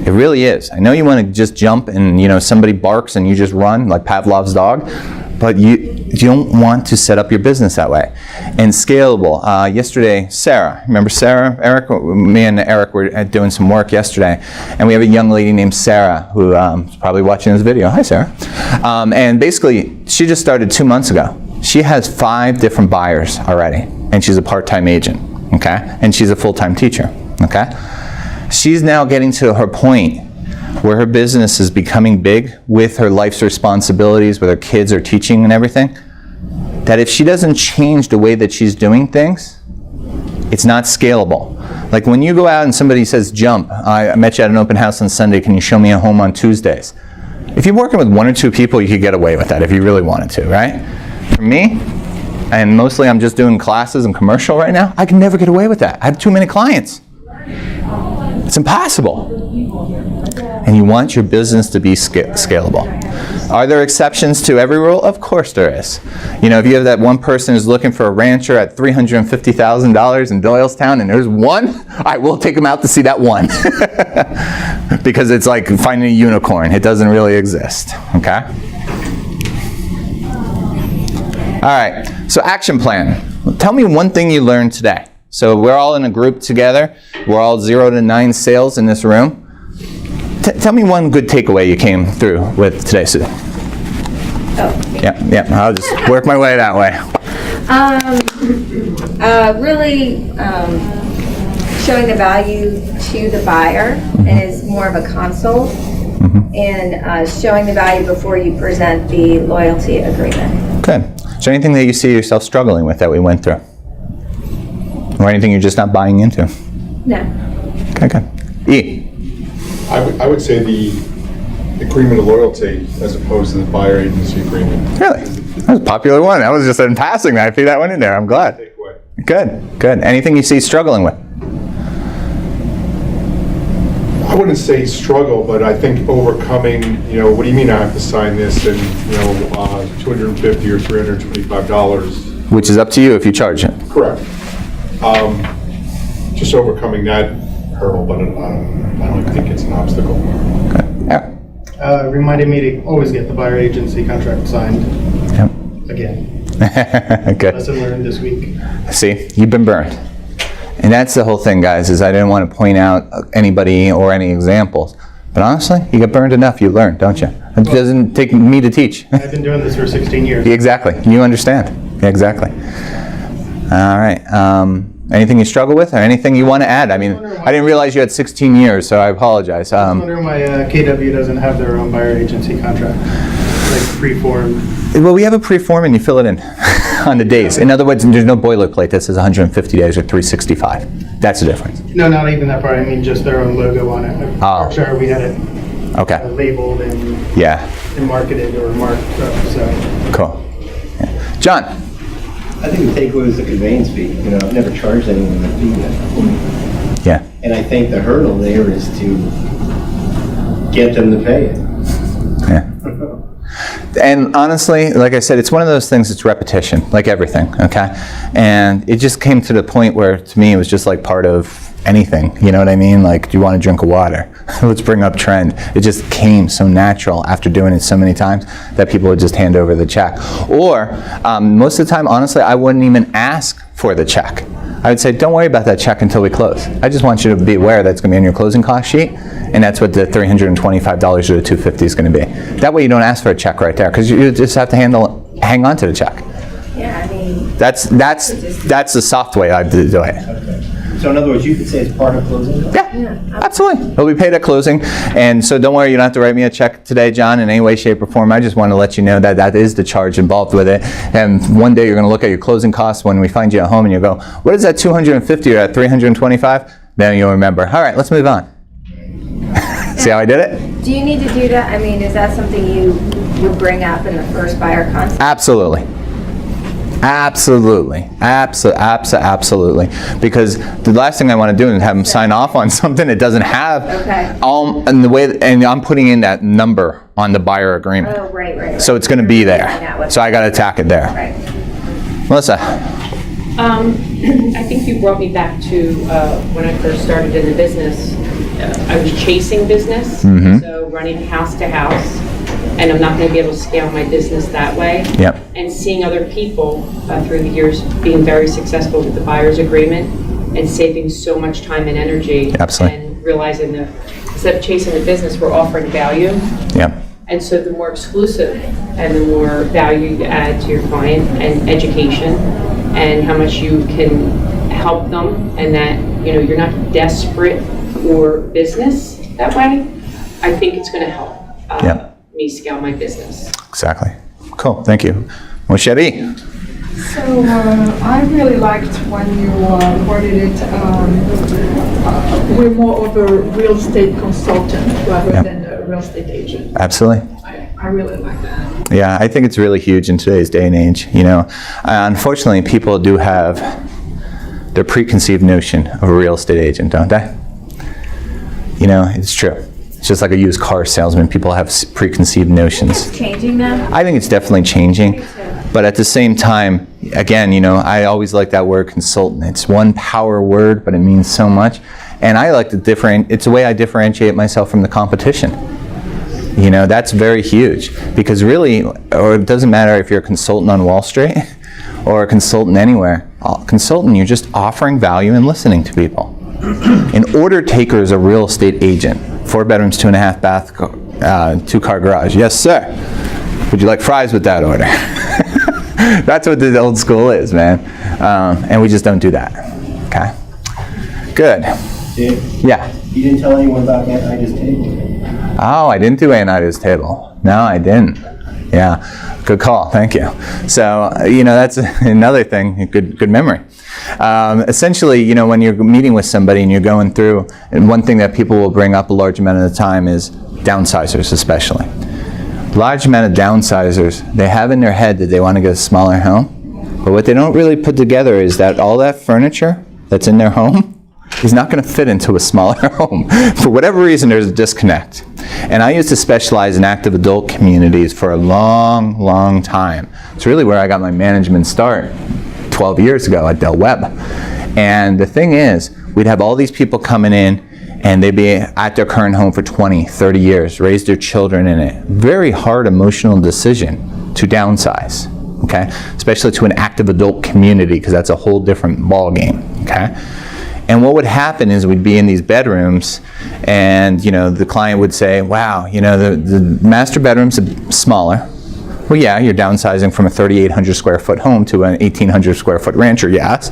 It really is. I know you want to just jump and, somebody barks and you just run like Pavlov's dog. But you don't want to set up your business that way. And scalable. Yesterday, Sarah, remember Sarah, Eric? Me and Eric were doing some work yesterday. And we have a young lady named Sarah who is probably watching this video. Hi, Sarah. And basically, she just started 2 months ago. She has 5 different buyers already. And she's a part-time agent. Okay? And she's a full-time teacher. Okay? She's now getting to her point where her business is becoming big with her life's responsibilities, with her kids, her teaching and everything, that if she doesn't change the way that she's doing things, it's not scalable. Like when you go out and somebody says, jump, I met you at an open house on Sunday, can you show me a home on Tuesdays? If you're working with 1 or 2 people, you could get away with that if you really wanted to, right? For me, and mostly I'm just doing classes and commercial right now, I can never get away with that. I have too many clients. It's impossible. And you want your business to be scalable. Are there exceptions to every rule? Of course there is. If you have that one person who's looking for a rancher at $350,000 in Doylestown and there's one, I will take them out to see that one. Because it's like finding a unicorn. It doesn't really exist. Okay? All right. So action plan. Tell me one thing you learned today. So we're all in a group together. We're all 0 to 9 sales in this room. Tell me one good takeaway you came through with today, Sue. Oh, Yeah, I'll just work my way that way. Really showing the value to the buyer and is more of a consult, and showing the value before you present the loyalty agreement. Good. Is there anything that you see yourself struggling with that we went through? Or anything you're just not buying into? No. Okay, good. E. I would say the agreement of loyalty as opposed to the buyer agency agreement. Really? That was a popular one. That was just in passing that I threw that one in there. I'm glad. Takeaway. Good. Anything you see struggling with? I wouldn't say struggle, but I think overcoming, what do you mean I have to sign this and, $250 or $325? Which is up to you if you charge it. Correct. Just overcoming that hurdle, but I don't think it's an obstacle. Yeah. Reminded me to always get the buyer agency contract signed Yep. again. Good. Lesson learned this week. See, you've been burned. And that's the whole thing, guys, is I didn't want to point out anybody or any examples. But honestly, you get burned enough, you learn, don't you? It doesn't take me to teach. I've been doing this for 16 years. Exactly. You understand. Exactly. All right. Anything you struggle with or anything you want to add? I mean, I didn't realize you had 16 years, so I apologize. I was wondering why KW doesn't have their own buyer agency contract, like pre-formed. Well, we have a pre-form and you fill it in on the days. In other words, there's no boilerplate that says 150 days or 365. That's the difference. No, not even that part. I mean, just their own logo on it. I'm sure we had it Okay. labeled and Yeah. marketed or marked up, so. Cool. Yeah. John. I think the takeaway was the conveyance fee. I've never charged anyone a fee yet. Yeah. And I think the hurdle there is to get them to pay it. Yeah. And honestly, like I said, it's one of those things, it's repetition, like everything, okay? And it just came to the point where, to me, it was just like part of anything, you know what I mean? Like, do you want a drink of water? Let's bring up trend. It just came so natural after doing it so many times that people would just hand over the check. Or, most of the time, honestly, I wouldn't even ask for the check. I would say, don't worry about that check until we close. I just want you to be aware that's going to be on your closing cost sheet, and that's what the $325 or the $250 is going to be. That way you don't ask for a check right there, because you just have to hang on to the check. Yeah, I mean. That's the soft way I do it. So in other words, you could say it's part of closing costs? Yeah, absolutely. It'll be paid at closing. And so don't worry, you don't have to write me a check today, John, in any way, shape, or form. I just want to let you know that that is the charge involved with it. And one day you're going to look at your closing costs when we find you at home and you go, what is that 250 or that 325? Then you'll remember. All right, let's move on. See how I did it? Do you need to do that? I mean, is that something you would bring up in the first buyer consult? Absolutely. Absolutely. Absolutely. Because the last thing I want to do is have them sign off on something that doesn't have and the way, and I'm putting in that number on the buyer agreement. Oh, right. So it's going to be there. So I got to attack it there. Right. Melissa. I think you brought me back to when I first started in the business. I was chasing business, so running house to house, and I'm not going to be able to scale my business that way. Yep. And seeing other people through the years being very successful with the buyer's agreement and saving so much time and energy. Absolutely. And realizing that instead of chasing the business, we're offering value. Yep. And so the more exclusive and the more value you add to your client and education and how much you can help them and that, you're not desperate for business that way, I think it's going to help me scale my business. Exactly. Cool. Thank you. Mosheri. So I really liked when you worded it, we're more of a real estate consultant rather than a real estate agent. Absolutely. I really like that. Yeah, I think it's really huge in today's day and age. Unfortunately, people do have their preconceived notion of a real estate agent, don't they? It's true. It's just like a used car salesman. People have preconceived notions. It's changing now? I think it's definitely changing. But at the same time, again, I always like that word consultant. It's one power word, but it means so much. And I like to it's a way I differentiate myself from the competition. You know, that's very huge, because really, or it doesn't matter if you're a consultant on Wall Street or a consultant anywhere. Consultant, you're just offering value and listening to people. An order taker is a real estate agent. 4 bedrooms, 2.5 bath, 2-car garage. Yes, sir. Would you like fries with that order? That's what the old school is, man. And we just don't do that. Okay. Good. Dave, Yeah. you didn't tell anyone about Aunt Ida's table. Oh, I didn't do Aunt Ida's table. No, I didn't. Yeah, good call. Thank you. So, you know, that's another thing. Good memory. Essentially, you know, when you're meeting with somebody and you're going through, and one thing that people will bring up a large amount of the time is downsizers, especially. Large amount of downsizers, they have in their head that they want to get a smaller home, but what they don't really put together is that all that furniture that's in their home is not going to fit into a smaller home. For whatever reason, there's a disconnect. And I used to specialize in active adult communities for a long, long time. It's really where I got my management start 12 years ago at Del Webb. And the thing is, we'd have all these people coming in, and they'd be at their current home for 20, 30 years, raise their children in it. Very hard emotional decision to downsize, okay? Especially to an active adult community, because that's a whole different ball game, okay? And what would happen is we'd be in these bedrooms, and you know, the client would say, wow, you know, the master bedroom's smaller. Well, yeah, you're downsizing from a 3,800 square foot home to an 1,800 square foot rancher, yes.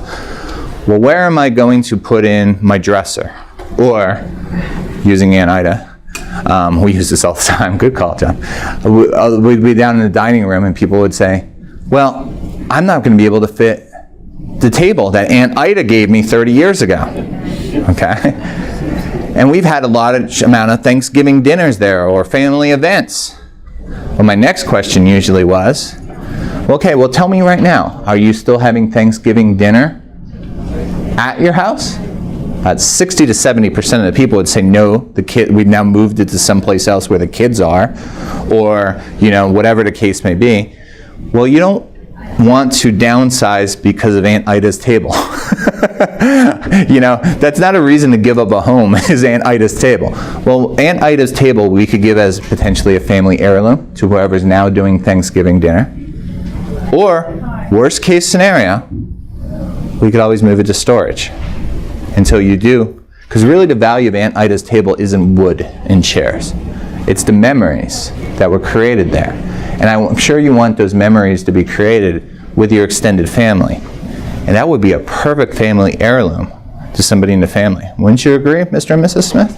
Well, where am I going to put in my dresser? Or, using Aunt Ida, we use this all the time, good call, John. We'd be down in the dining room and people would say, well, I'm not going to be able to fit the table that Aunt Ida gave me 30 years ago, okay? And we've had a lot of amount of Thanksgiving dinners there or family events. Well, my next question usually was, okay, well, tell me right now, are you still having Thanksgiving dinner at your house? 60 to 70% of the people would say no. We've now moved it to someplace else where the kids are, or you know, whatever the case may be. Well, you don't want to downsize because of Aunt Ida's table. You know, that's not a reason to give up a home, is Aunt Ida's table. Well, Aunt Ida's table we could give as potentially a family heirloom to whoever's now doing Thanksgiving dinner. Or, worst case scenario, we could always move it to storage until you do. Because really the value of Aunt Ida's table isn't wood and chairs. It's the memories that were created there. And I'm sure you want those memories to be created with your extended family. And that would be a perfect family heirloom to somebody in the family. Wouldn't you agree, Mr. and Mrs. Smith?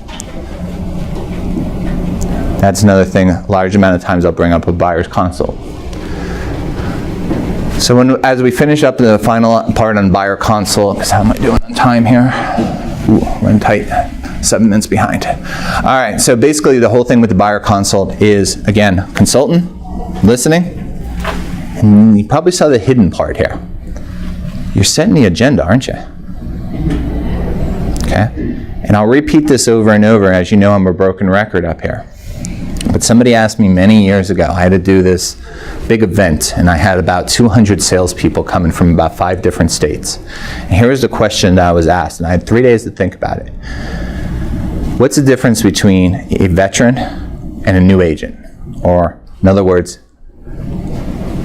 That's another thing, a large amount of times I'll bring up a buyer's consult. So as we finish up the final part on buyer consult, because how am I doing on time here? Ooh, running tight, 7 minutes behind. All right, so basically the whole thing with the buyer consult is, again, consultant, listening, and you probably saw the hidden part here. You're setting the agenda, aren't you? Okay, and I'll repeat this over and over. As you know, I'm a broken record up here. But somebody asked me many years ago, I had to do this big event, and I had about 200 salespeople coming from about 5 different states. And here was the question that I was asked, and I had 3 days to think about it. What's the difference between a veteran and a new agent? Or, in other words,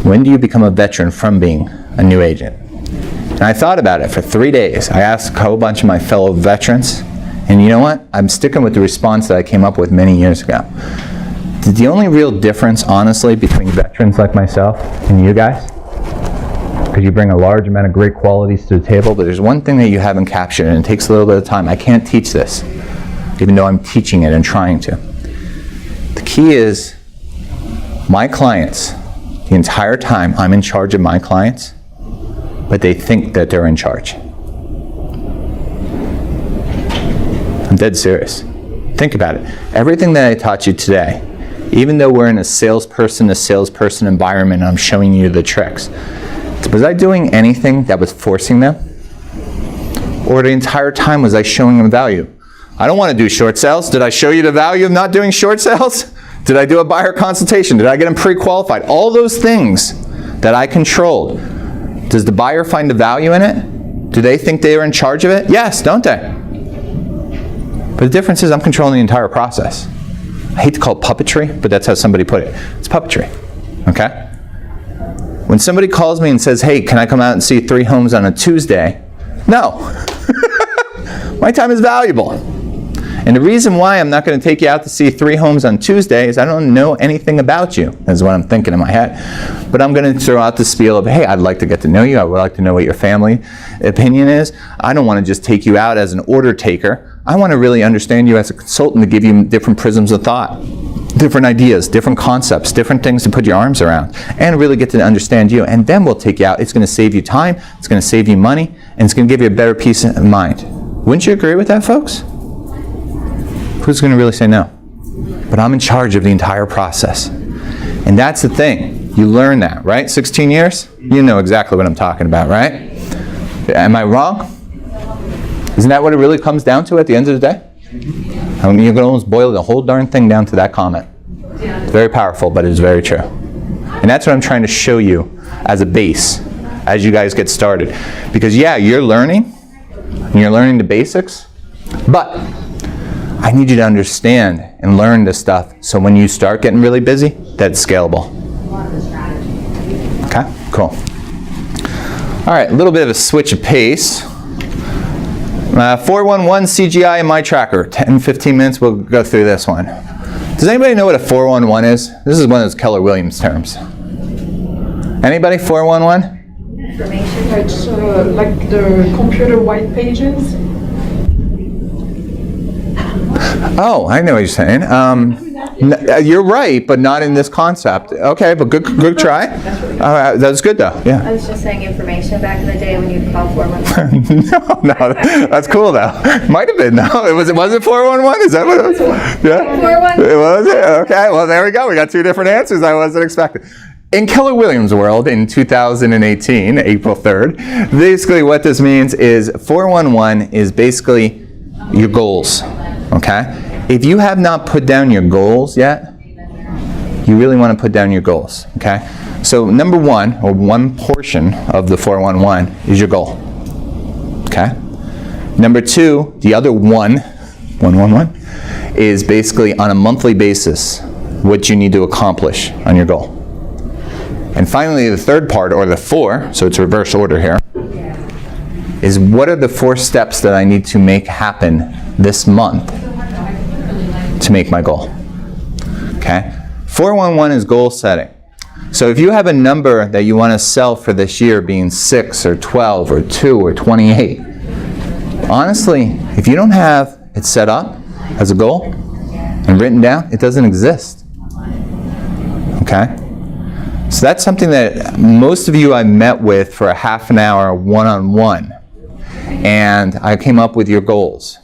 when do you become a veteran from being a new agent? And I thought about it for 3 days. I asked a whole bunch of my fellow veterans, and you know what? I'm sticking with the response that I came up with many years ago. The only real difference, honestly, between veterans like myself and you guys, because you bring a large amount of great qualities to the table, but there's one thing that you haven't captured, and it takes a little bit of time. I can't teach this, even though I'm teaching it and trying to. The key is, my clients, the entire time I'm in charge of my clients, but they think that they're in charge. I'm dead serious. Think about it. Everything that I taught you today, even though we're in a salesperson environment and I'm showing you the tricks, was I doing anything that was forcing them? Or the entire time was I showing them value? I don't want to do short sales. Did I show you the value of not doing short sales? Did I do a buyer consultation? Did I get them pre-qualified? All those things that I controlled. Does the buyer find the value in it? Do they think they are in charge of it? Yes, don't they? But the difference is I'm controlling the entire process. I hate to call it puppetry, but that's how somebody put it. It's puppetry, okay? When somebody calls me and says, hey, can I come out and see 3 homes on a Tuesday? No. My time is valuable. And the reason why I'm not going to take you out to see 3 homes on Tuesday is I don't know anything about you, is what I'm thinking in my head. But I'm going to throw out the spiel of, hey, I'd like to get to know you. I would like to know what your family opinion is. I don't want to just take you out as an order taker. I want to really understand you as a consultant to give you different prisms of thought, different ideas, different concepts, different things to put your arms around, and really get to understand you. And then we'll take you out. It's going to save you time, it's going to save you money, and it's going to give you a better peace of mind. Wouldn't you agree with that, folks? Who's going to really say no? But I'm in charge of the entire process. And that's the thing. You learn that, right? 16 years? You know exactly what I'm talking about, right? Am I wrong? Isn't that what it really comes down to at the end of the day? I mean, you can almost boil the whole darn thing down to that comment. It's very powerful, but it's very true. And that's what I'm trying to show you as a base as you guys get started. Because yeah, you're learning, and you're learning the basics, but I need you to understand and learn this stuff so when you start getting really busy, that's scalable. Okay, cool. All right, a little bit of a switch of pace. 411 CGI in my tracker. 10-15 minutes, we'll go through this one. Does anybody know what a 411 is? This is one of those Keller Williams terms. Anybody? 411? Information. It's like the computer white pages. Oh, I know what you're saying. You're right, but not in this concept. Okay, but good try. That was good though. Yeah. I was just saying information back in the day when you'd call 411. no, that's cool though. Might have been though. Was it 411? Is that what it was? Yeah. 411. It was it? Okay. Well, there we go. We got 2 different answers. I wasn't expecting. In Keller Williams' world, in 2018, April 3rd, basically what this means is 411 is basically your goals. Okay? If you have not put down your goals yet, you really want to put down your goals. Okay? So number 1, or one portion of the 411 is your goal. Okay? Number 2, the other 111, is basically on a monthly basis what you need to accomplish on your goal. And finally, the third part, or the 4, so it's reverse order here, is what are the 4 steps that I need to make happen this month to make my goal. Okay? 411 is goal setting. So if you have a number that you want to sell for this year being 6 or 12 or 2 or 28, honestly, if you don't have it set up as a goal and written down, it doesn't exist. Okay? So that's something that most of you I met with for a half an hour one-on-one. And I came up with your goals.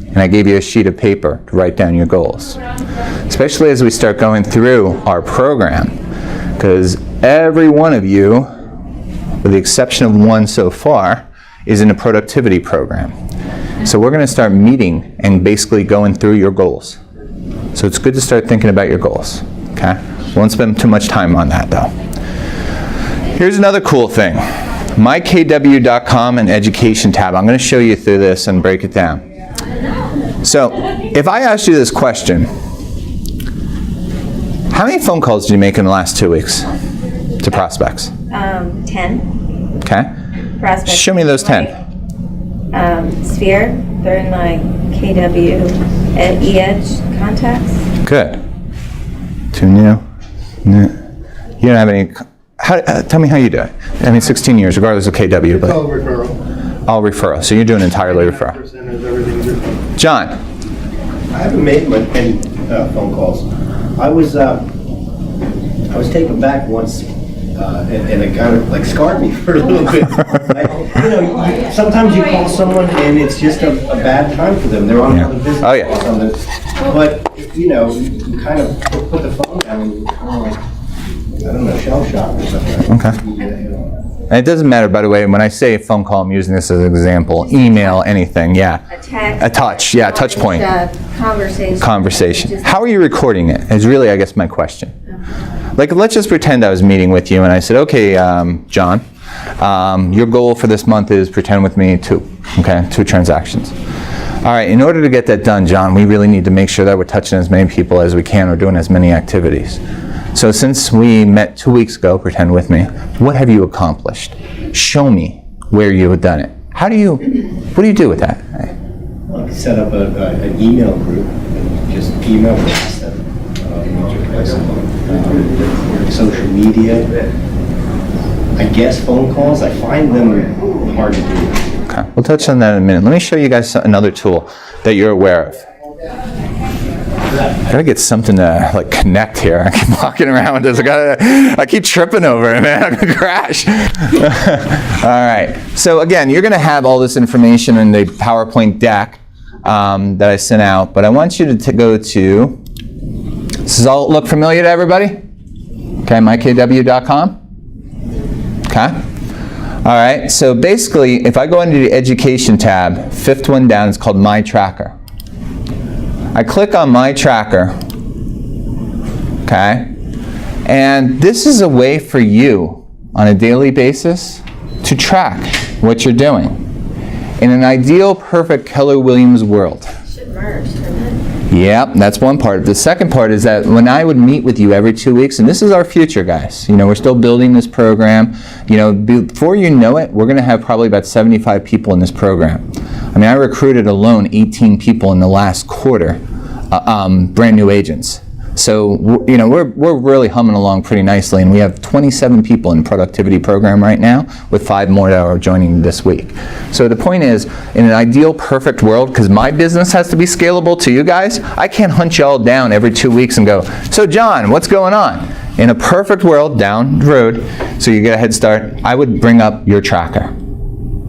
And I gave you a sheet of paper to write down your goals. Especially as we start going through our program. Because every one of you, with the exception of one so far, is in a productivity program. So we're going to start meeting and basically going through your goals. So it's good to start thinking about your goals. Okay? Won't spend too much time on that though. Here's another cool thing. mykw.com and education tab. I'm going to show you through this and break it down. So if I asked you this question, how many phone calls did you make in the last 2 weeks to prospects? 10. Okay. Prospects. Show me those 10. Sphere. They're in like KW and E-Edge contacts. Good. 2 new. You don't have any. Tell me how you do it. I mean, 16 years, regardless of KW. But All referral. all referral. So you're doing entirely referral. John. I haven't made many phone calls. I was taken back once, and it kind of like scarred me for a little bit. Sometimes you call someone and it's just a bad time for them. They're on another business Oh, yeah. or something. But you kind of put the phone down and you're kind of like, I don't know, shell shock or something. Okay. And it doesn't matter, by the way, when I say phone call, I'm using this as an example. Email, anything, yeah. A text. A touch, yeah, touch point. Conversation. Conversation. How are you recording it is really, I guess, my question. Like, let's just pretend I was meeting with you and I said, okay, John, your goal for this month is pretend with me 2 transactions. All right, in order to get that done, John, we really need to make sure that we're touching as many people as we can or doing as many activities. So since we met 2 weeks ago, pretend with me, what have you accomplished? Show me where you have done it. What do you do with that? Well, set up an email group and just email blast them once or twice a month. Social media, I guess phone calls, I find them hard to do. Okay, we'll touch on that in a minute. Let me show you guys another tool that you're aware of. I gotta get something to like connect here. I keep walking around with this. I keep tripping over it, man. I'm gonna crash. All right. So again, you're gonna have all this information in the PowerPoint deck that I sent out, but I want you to go to. Does this all look familiar to everybody? Okay, mykw.com. Okay. All right. So basically, if I go into the Education tab, fifth one down, it's called My Tracker. I click on My Tracker, okay, and this is a way for you on a daily basis to track what you're doing. In an ideal, perfect Keller Williams world. Should merge, shouldn't it? Yep, that's one part. The second part is that when I would meet with you every 2 weeks, and this is our future, guys. You know, we're still building this program. You know, before you know it, we're going to have probably about 75 people in this program. I mean, I recruited alone 18 people in the last quarter, brand new agents. So, you know, we're really humming along pretty nicely, and we have 27 people in the productivity program right now, with 5 more that are joining this week. So the point is, in an ideal, perfect world, because my business has to be scalable to you guys, I can't hunt you all down every 2 weeks and go, so John, what's going on? In a perfect world, down the road, so you get a head start, I would bring up your tracker,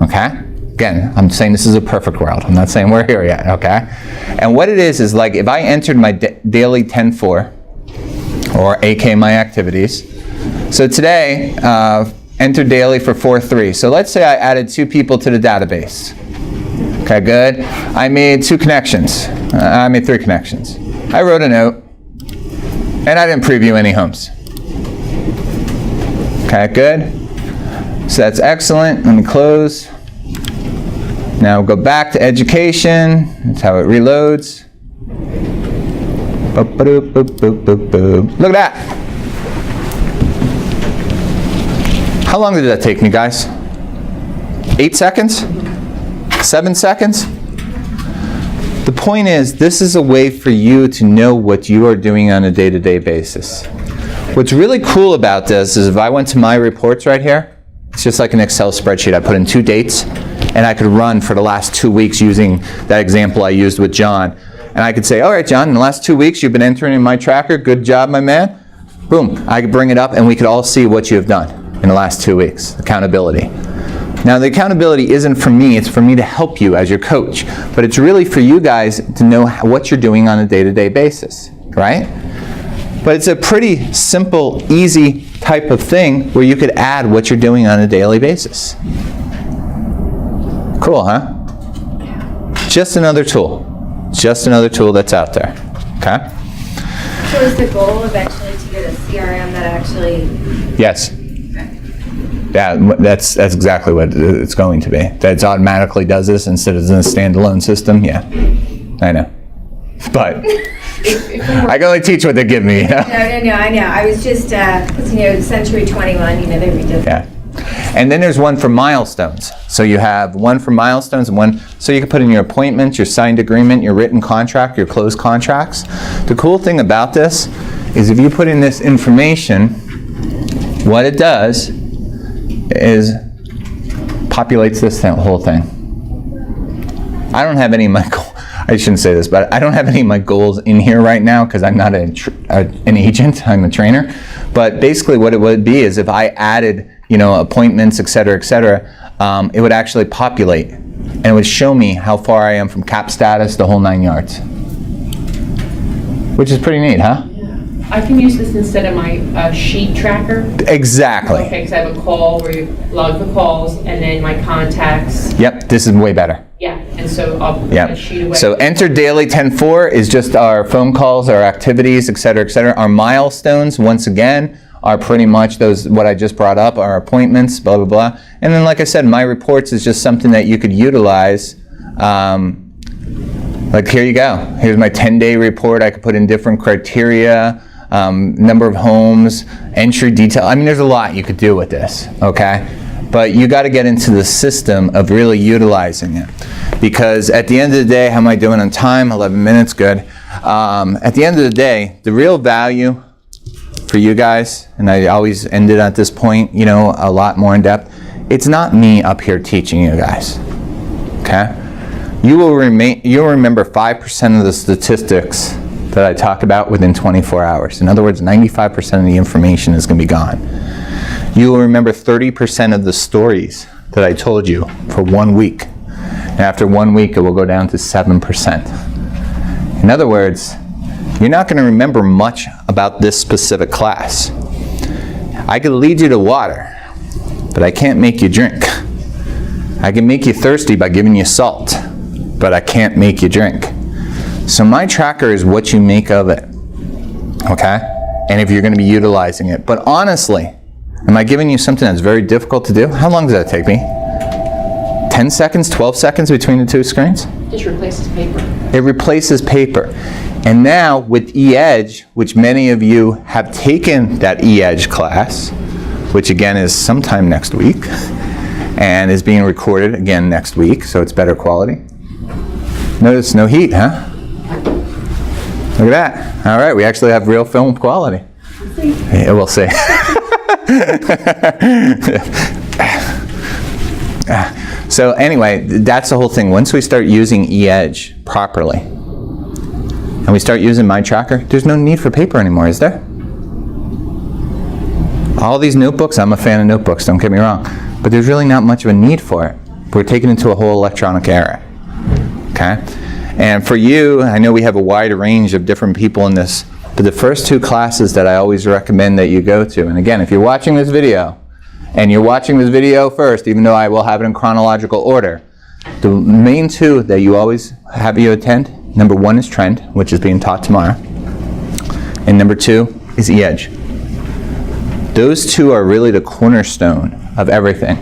okay? Again, I'm saying this is a perfect world. I'm not saying we're here yet, okay? And what it is like if I entered my daily 10-4, or AK my activities. So today, enter daily for 4-3. So let's say I added 2 people to the database. Okay, good. I made 2 connections. I made 3 connections. I wrote a note, and I didn't preview any homes. Okay, good. So that's excellent. Let me close. Now go back to Education. That's how it reloads. Boop, boop, boop, boop, boop, boop. Look at that. How long did that take me, guys? 8 seconds? 7 seconds? The point is, this is a way for you to know what you are doing on a day-to-day basis. What's really cool about this is if I went to my reports right here, it's just like an Excel spreadsheet. I put in 2 dates, and I could run for the last 2 weeks using that example I used with John. And I could say, all right, John, in the last 2 weeks you've been entering in my tracker. Good job, my man. Boom. I could bring it up, and we could all see what you have done in the last 2 weeks. Accountability. Now, the accountability isn't for me. It's for me to help you as your coach. But it's really for you guys to know what you're doing on a day-to-day basis, right? But it's a pretty simple, easy type of thing where you could add what you're doing on a daily basis. Cool, huh? Just another tool. Just another tool that's out there. Okay? So is the goal eventually to get a CRM that actually... Yes. Yeah, that's exactly what it's going to be. That it automatically does this instead of in a standalone system. Yeah, I know. But I can only teach what they give me. You know? No, I know. I was just, Century 21, they redid that. Yeah. And then there's one for milestones. So you have one for milestones and one, so you can put in your appointments, your signed agreement, your written contract, your closed contracts. The cool thing about this is if you put in this information, what it does is populates this whole thing. I don't have any of my goals. I shouldn't say this, but I don't have any of my goals in here right now because I'm not an agent, I'm a trainer. But basically what it would be is if I added, appointments, et cetera, it would actually populate and it would show me how far I am from cap status, the whole 9 yards. Which is pretty neat, huh? I can use this instead of my sheet tracker. Exactly. Okay, because I have a call where you log the calls and then my contacts. Yep, this is way better. Yeah, and so I'll put a sheet away. So enter daily 10-4 is just our phone calls, our activities, et cetera, et cetera. Our milestones, once again, are pretty much those, what I just brought up, our appointments, blah, blah, blah. And then, like I said, my reports is just something that you could utilize Like, here you go. Here's my 10-day report. I could put in different criteria, number of homes, entry detail. I mean, there's a lot you could do with this, okay? But you got to get into the system of really utilizing it. Because at the end of the day, how am I doing on time? 11 minutes, good. At the end of the day, the real value for you guys, and I always end it at this point, you know, a lot more in depth, it's not me up here teaching you guys, okay? You'll remember 5% of the statistics that I talk about within 24 hours. In other words, 95% of the information is going to be gone. You will remember 30% of the stories that I told you for 1 week. And after 1 week, it will go down to 7%. In other words, you're not going to remember much about this specific class. I could lead you to water, but I can't make you drink. I can make you thirsty by giving you salt, but I can't make you drink. So my tracker is what you make of it, okay? And if you're going to be utilizing it. But honestly, am I giving you something that's very difficult to do? How long does that take me? 10 seconds, 12 seconds between the two screens? Just replaces paper. It replaces paper. And now with e-Edge, which many of you have taken that e-Edge class, which again is sometime next week, and is being recorded again next week, so it's better quality. Notice no heat, huh? Look at that. All right, we actually have real film quality. Yeah, we'll see. So anyway, that's the whole thing. Once we start using e-Edge properly, and we start using my tracker, there's no need for paper anymore, is there? All these notebooks, I'm a fan of notebooks, don't get me wrong, but there's really not much of a need for it. We're taken into a whole electronic era, okay? And for you, I know we have a wide range of different people in this, but the first two classes that I always recommend that you go to, and again, if you're watching this video, and you're watching this video first, even though I will have it in chronological order, the main two that you always have you attend, number one is Trend, which is being taught tomorrow, and number two is e-Edge. Those two are really the cornerstone of everything.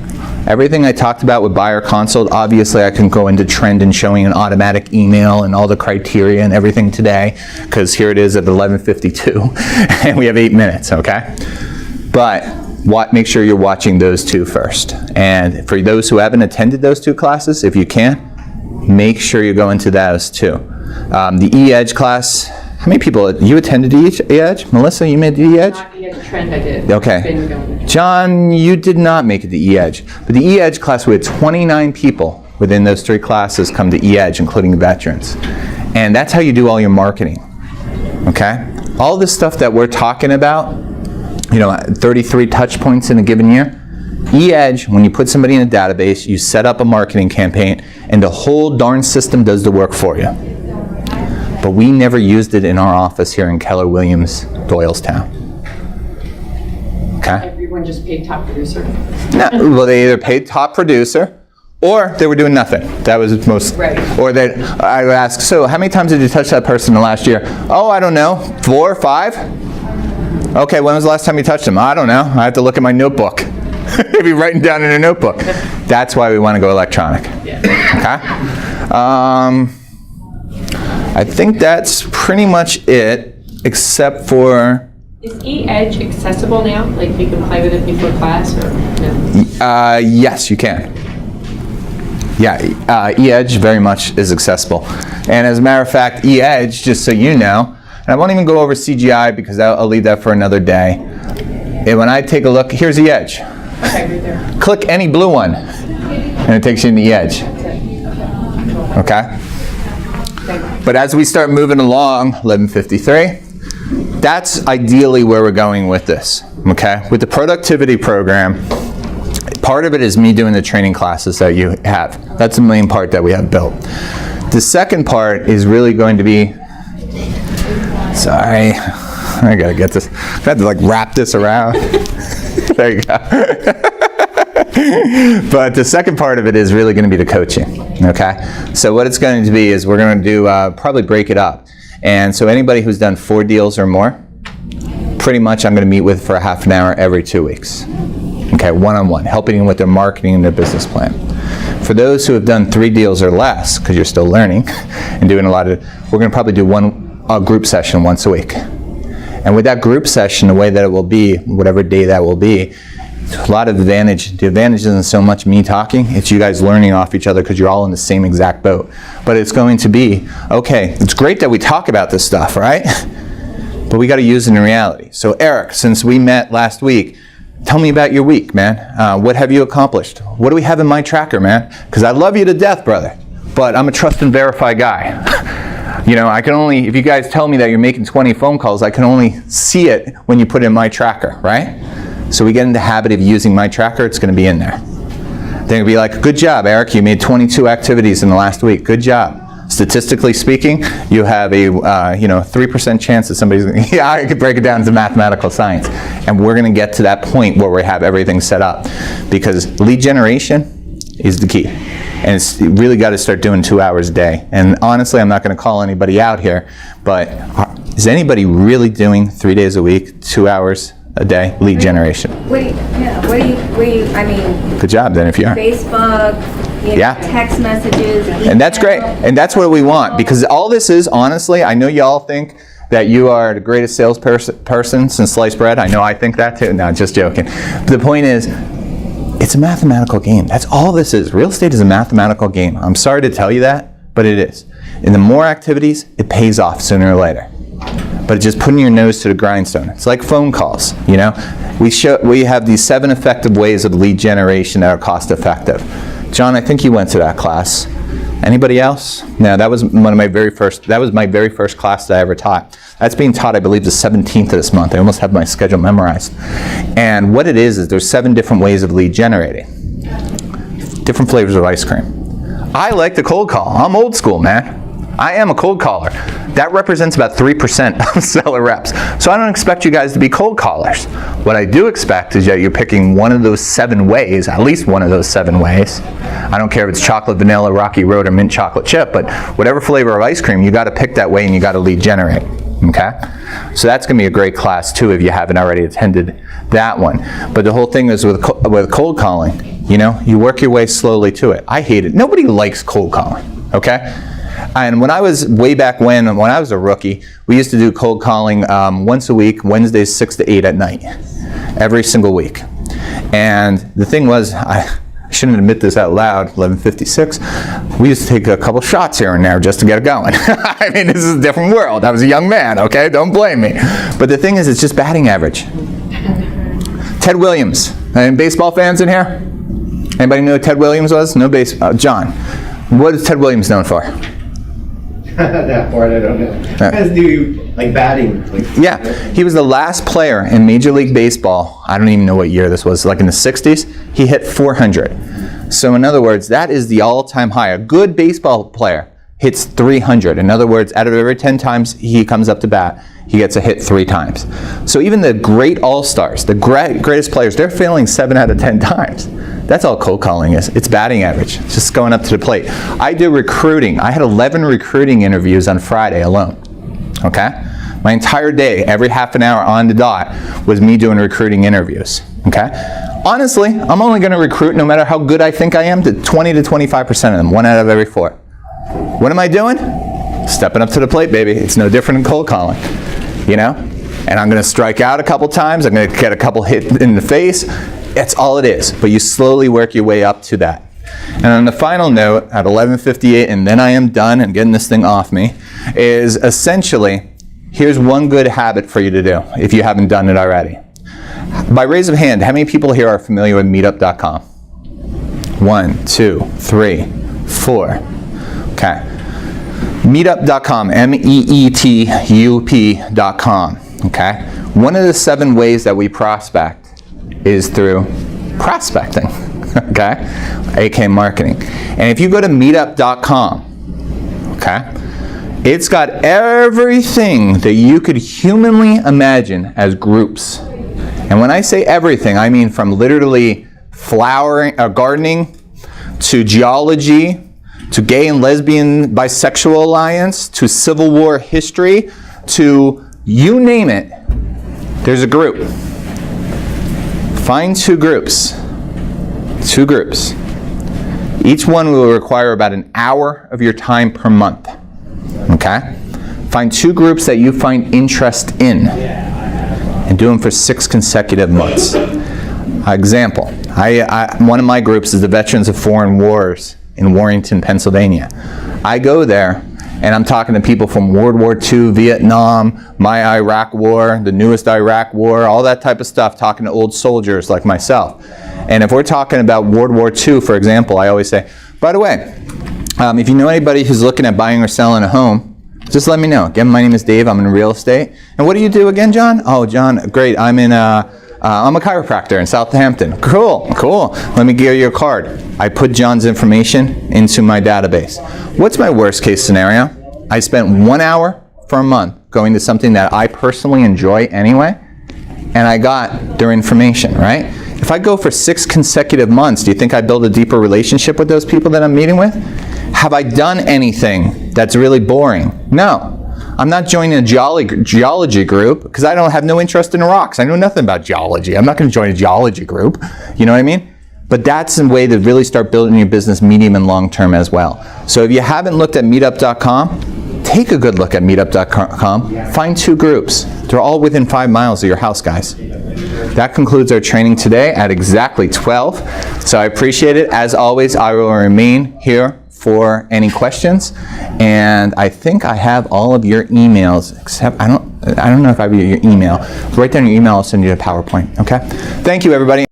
Everything I talked about with Buyer Consult, obviously I can go into Trend and showing an automatic email and all the criteria and everything today, because here it is at 11:52, and we have 8 minutes, okay? But make sure you're watching those two first. And for those who haven't attended those two classes, if you can, make sure you go into those too. The e-Edge class, how many people, you attended e-Edge? Melissa, you made the e-Edge? Not the Trend I did. Okay. Been going. John, you did not make it to e-Edge. But the e-Edge class, we had 29 people within those three classes come to e-Edge, including veterans. And that's how you do all your marketing, okay? All this stuff that we're talking about, you know, 33 touch points in a given year, e-Edge, when you put somebody in a database, you set up a marketing campaign, and the whole darn system does the work for you. But we never used it in our office here in Keller Williams, Doylestown. Okay? Everyone just paid top producer. No, well, they either paid top producer, or they were doing nothing. That was most. Right. Or that I would ask, so how many times did you touch that person in the last year? Oh, I don't know, 4 or 5? Okay, when was the last time you touched them? I don't know. I have to look at my notebook. Maybe writing down in a notebook. That's why we want to go electronic. Yeah. Okay? I think that's pretty much it, except for... Is e-Edge accessible now? Like you can play with it before class or no? Yes, you can. Yeah, e-Edge very much is accessible. And as a matter of fact, e-Edge, just so you know, and I won't even go over CGI because I'll leave that for another day. And when I take a look, here's e-Edge. Okay, right there. Click any blue one, and it takes you in the e-Edge. Okay? But as we start moving along, 11:53, that's ideally where we're going with this, okay? With the productivity program, part of it is me doing the training classes that you have. That's the main part that we have built. The second part is really going to be, sorry, I gotta get this, I had to like wrap this around. There you go. But the second part of it is really going to be the coaching, okay? So what it's going to be is we're going to do, probably break it up. And so anybody who's done 4 deals or more, pretty much I'm going to meet with for a half an hour every 2 weeks. Okay, one-on-one, helping them with their marketing and their business plan. For those who have done 3 deals or less, because you're still learning and doing a lot of, we're going to probably do a group session once a week. And with that group session, the way that it will be, whatever day that will be, a lot of advantage. The advantage isn't so much me talking, it's you guys learning off each other because you're all in the same exact boat. But it's going to be, okay, it's great that we talk about this stuff, right? But we got to use it in reality. So Eric, since we met last week, tell me about your week, man. What have you accomplished? What do we have in my tracker, man? Because I love you to death, brother. But I'm a trust and verify guy. You know, I can only, if you guys tell me that you're making 20 phone calls, I can only see it when you put it in my tracker, right? So we get in the habit of using my tracker, it's going to be in there. They're going to be like, good job, Eric, you made 22 activities in the last week. Good job. Statistically speaking, you have a 3% chance that somebody's going to, yeah, I could break it down to mathematical science. And we're going to get to that point where we have everything set up. Because lead generation is the key. And it's really got to start doing 2 hours a day. And honestly, I'm not going to call anybody out here, but is anybody really doing 3 days a week, 2 hours a day lead generation? I mean, good job then if you are. Facebook, text messages, email. And that's great. And that's what we want, because all this is, honestly, I know y'all think that you are the greatest salesperson since sliced bread. I know I think that too. No, just joking. But the point is, it's a mathematical game. That's all this is. Real estate is a mathematical game. I'm sorry to tell you that, but it is. And the more activities, it pays off sooner or later. But just putting your nose to the grindstone. It's like phone calls, you know? We have these 7 effective ways of lead generation that are cost effective. John, I think you went to that class. Anybody else? No, that was my very first class that I ever taught. That's being taught, I believe, the 17th of this month. I almost have my schedule memorized. And what it is there's 7 different ways of lead generating. Different flavors of ice cream. I like the cold call. I'm old school, man. I am a cold caller. That represents about 3% of seller reps. So I don't expect you guys to be cold callers. What I do expect is that you're picking one of those 7 ways, at least one of those 7 ways. I don't care if it's chocolate, vanilla, rocky road, or mint chocolate chip, but whatever flavor of ice cream, you got to pick that way and you got to lead generate. Okay? So that's going to be a great class too if you haven't already attended that one. But the whole thing is with cold calling, you know, you work your way slowly to it. I hate it. Nobody likes cold calling. Okay? And when I was way back when I was a rookie, we used to do cold calling once a week, Wednesdays 6 to 8 at night, every single week. And the thing was, I shouldn't admit this out loud, 11:56, we used to take a couple shots here and there just to get it going. I mean, this is a different world. I was a young man, okay? Don't blame me. But the thing is, it's just batting average. Ted Williams. Any baseball fans in here? Anybody know who Ted Williams was? No baseball. John, what is Ted Williams known for? That part I don't know. As do like batting. Yeah, he was the last player in Major League Baseball. I don't even know what year this was, like in the 60s. He hit 400. So in other words, that is the all-time high. A good baseball player hits 300. In other words, out of every 10 times he comes up to bat, he gets a hit 3 times. So even the great all-stars, the greatest players, they're failing 7 out of 10 times. That's all cold calling is. It's batting average. It's just going up to the plate. I do recruiting. I had 11 recruiting interviews on Friday alone. Okay? My entire day, every half an hour on the dot, was me doing recruiting interviews. Okay? Honestly, I'm only going to recruit, no matter how good I think I am, to 20 to 25% of them, 1 out of every 4. What am I doing? Stepping up to the plate, baby. It's no different than cold calling. You know? And I'm going to strike out a couple times. I'm going to get a couple hit in the face. That's all it is. But you slowly work your way up to that. And on the final note, at 11:58, and then I am done and getting this thing off me, is essentially, here's one good habit for you to do if you haven't done it already. By raise of hand, how many people here are familiar with meetup.com? 1, 2, 3, 4. Okay. Meetup.com, meetup.com. Okay. One of the 7 ways that we prospect is through prospecting, okay, aka marketing. And if you go to meetup.com, okay, it's got everything that you could humanly imagine as groups. And when I say everything, I mean from literally gardening to geology to gay and lesbian bisexual alliance to Civil War history to you name it, there's a group. Find 2 groups. 2 groups. Each one will require about an hour of your time per month. Okay? Find 2 groups that you find interest in and do them for 6 consecutive months. Example, one of my groups is the Veterans of Foreign Wars in Warrenton, Pennsylvania. I go there and I'm talking to people from World War II, Vietnam, my Iraq War, the newest Iraq War, all that type of stuff, talking to old soldiers like myself. And if we're talking about World War II, for example, I always say, by the way, if you know anybody who's looking at buying or selling a home, just let me know. Again, my name is Dave. I'm in real estate. And what do you do again, John? Oh, John, great. I'm a chiropractor in Southampton. Cool. Let me give you a card. I put John's information into my database. What's my worst case scenario? I spent 1 hour for a month going to something that I personally enjoy anyway, and I got their information, right? If I go for 6 consecutive months, do you think I build a deeper relationship with those people that I'm meeting with? Have I done anything that's really boring? No. I'm not joining a geology group because I don't have no interest in rocks. I know nothing about geology. I'm not going to join a geology group. You know what I mean? But that's a way to really start building your business medium and long term as well. So if you haven't looked at meetup.com, take a good look at meetup.com. Find 2 groups. They're all within 5 miles of your house, guys. That concludes our training today at exactly 12. So I appreciate it. As always, I will remain here for any questions, and I think I have all of your emails, except I don't know if I have your email. Write down your email, I'll send you a PowerPoint, okay? Thank you, everybody.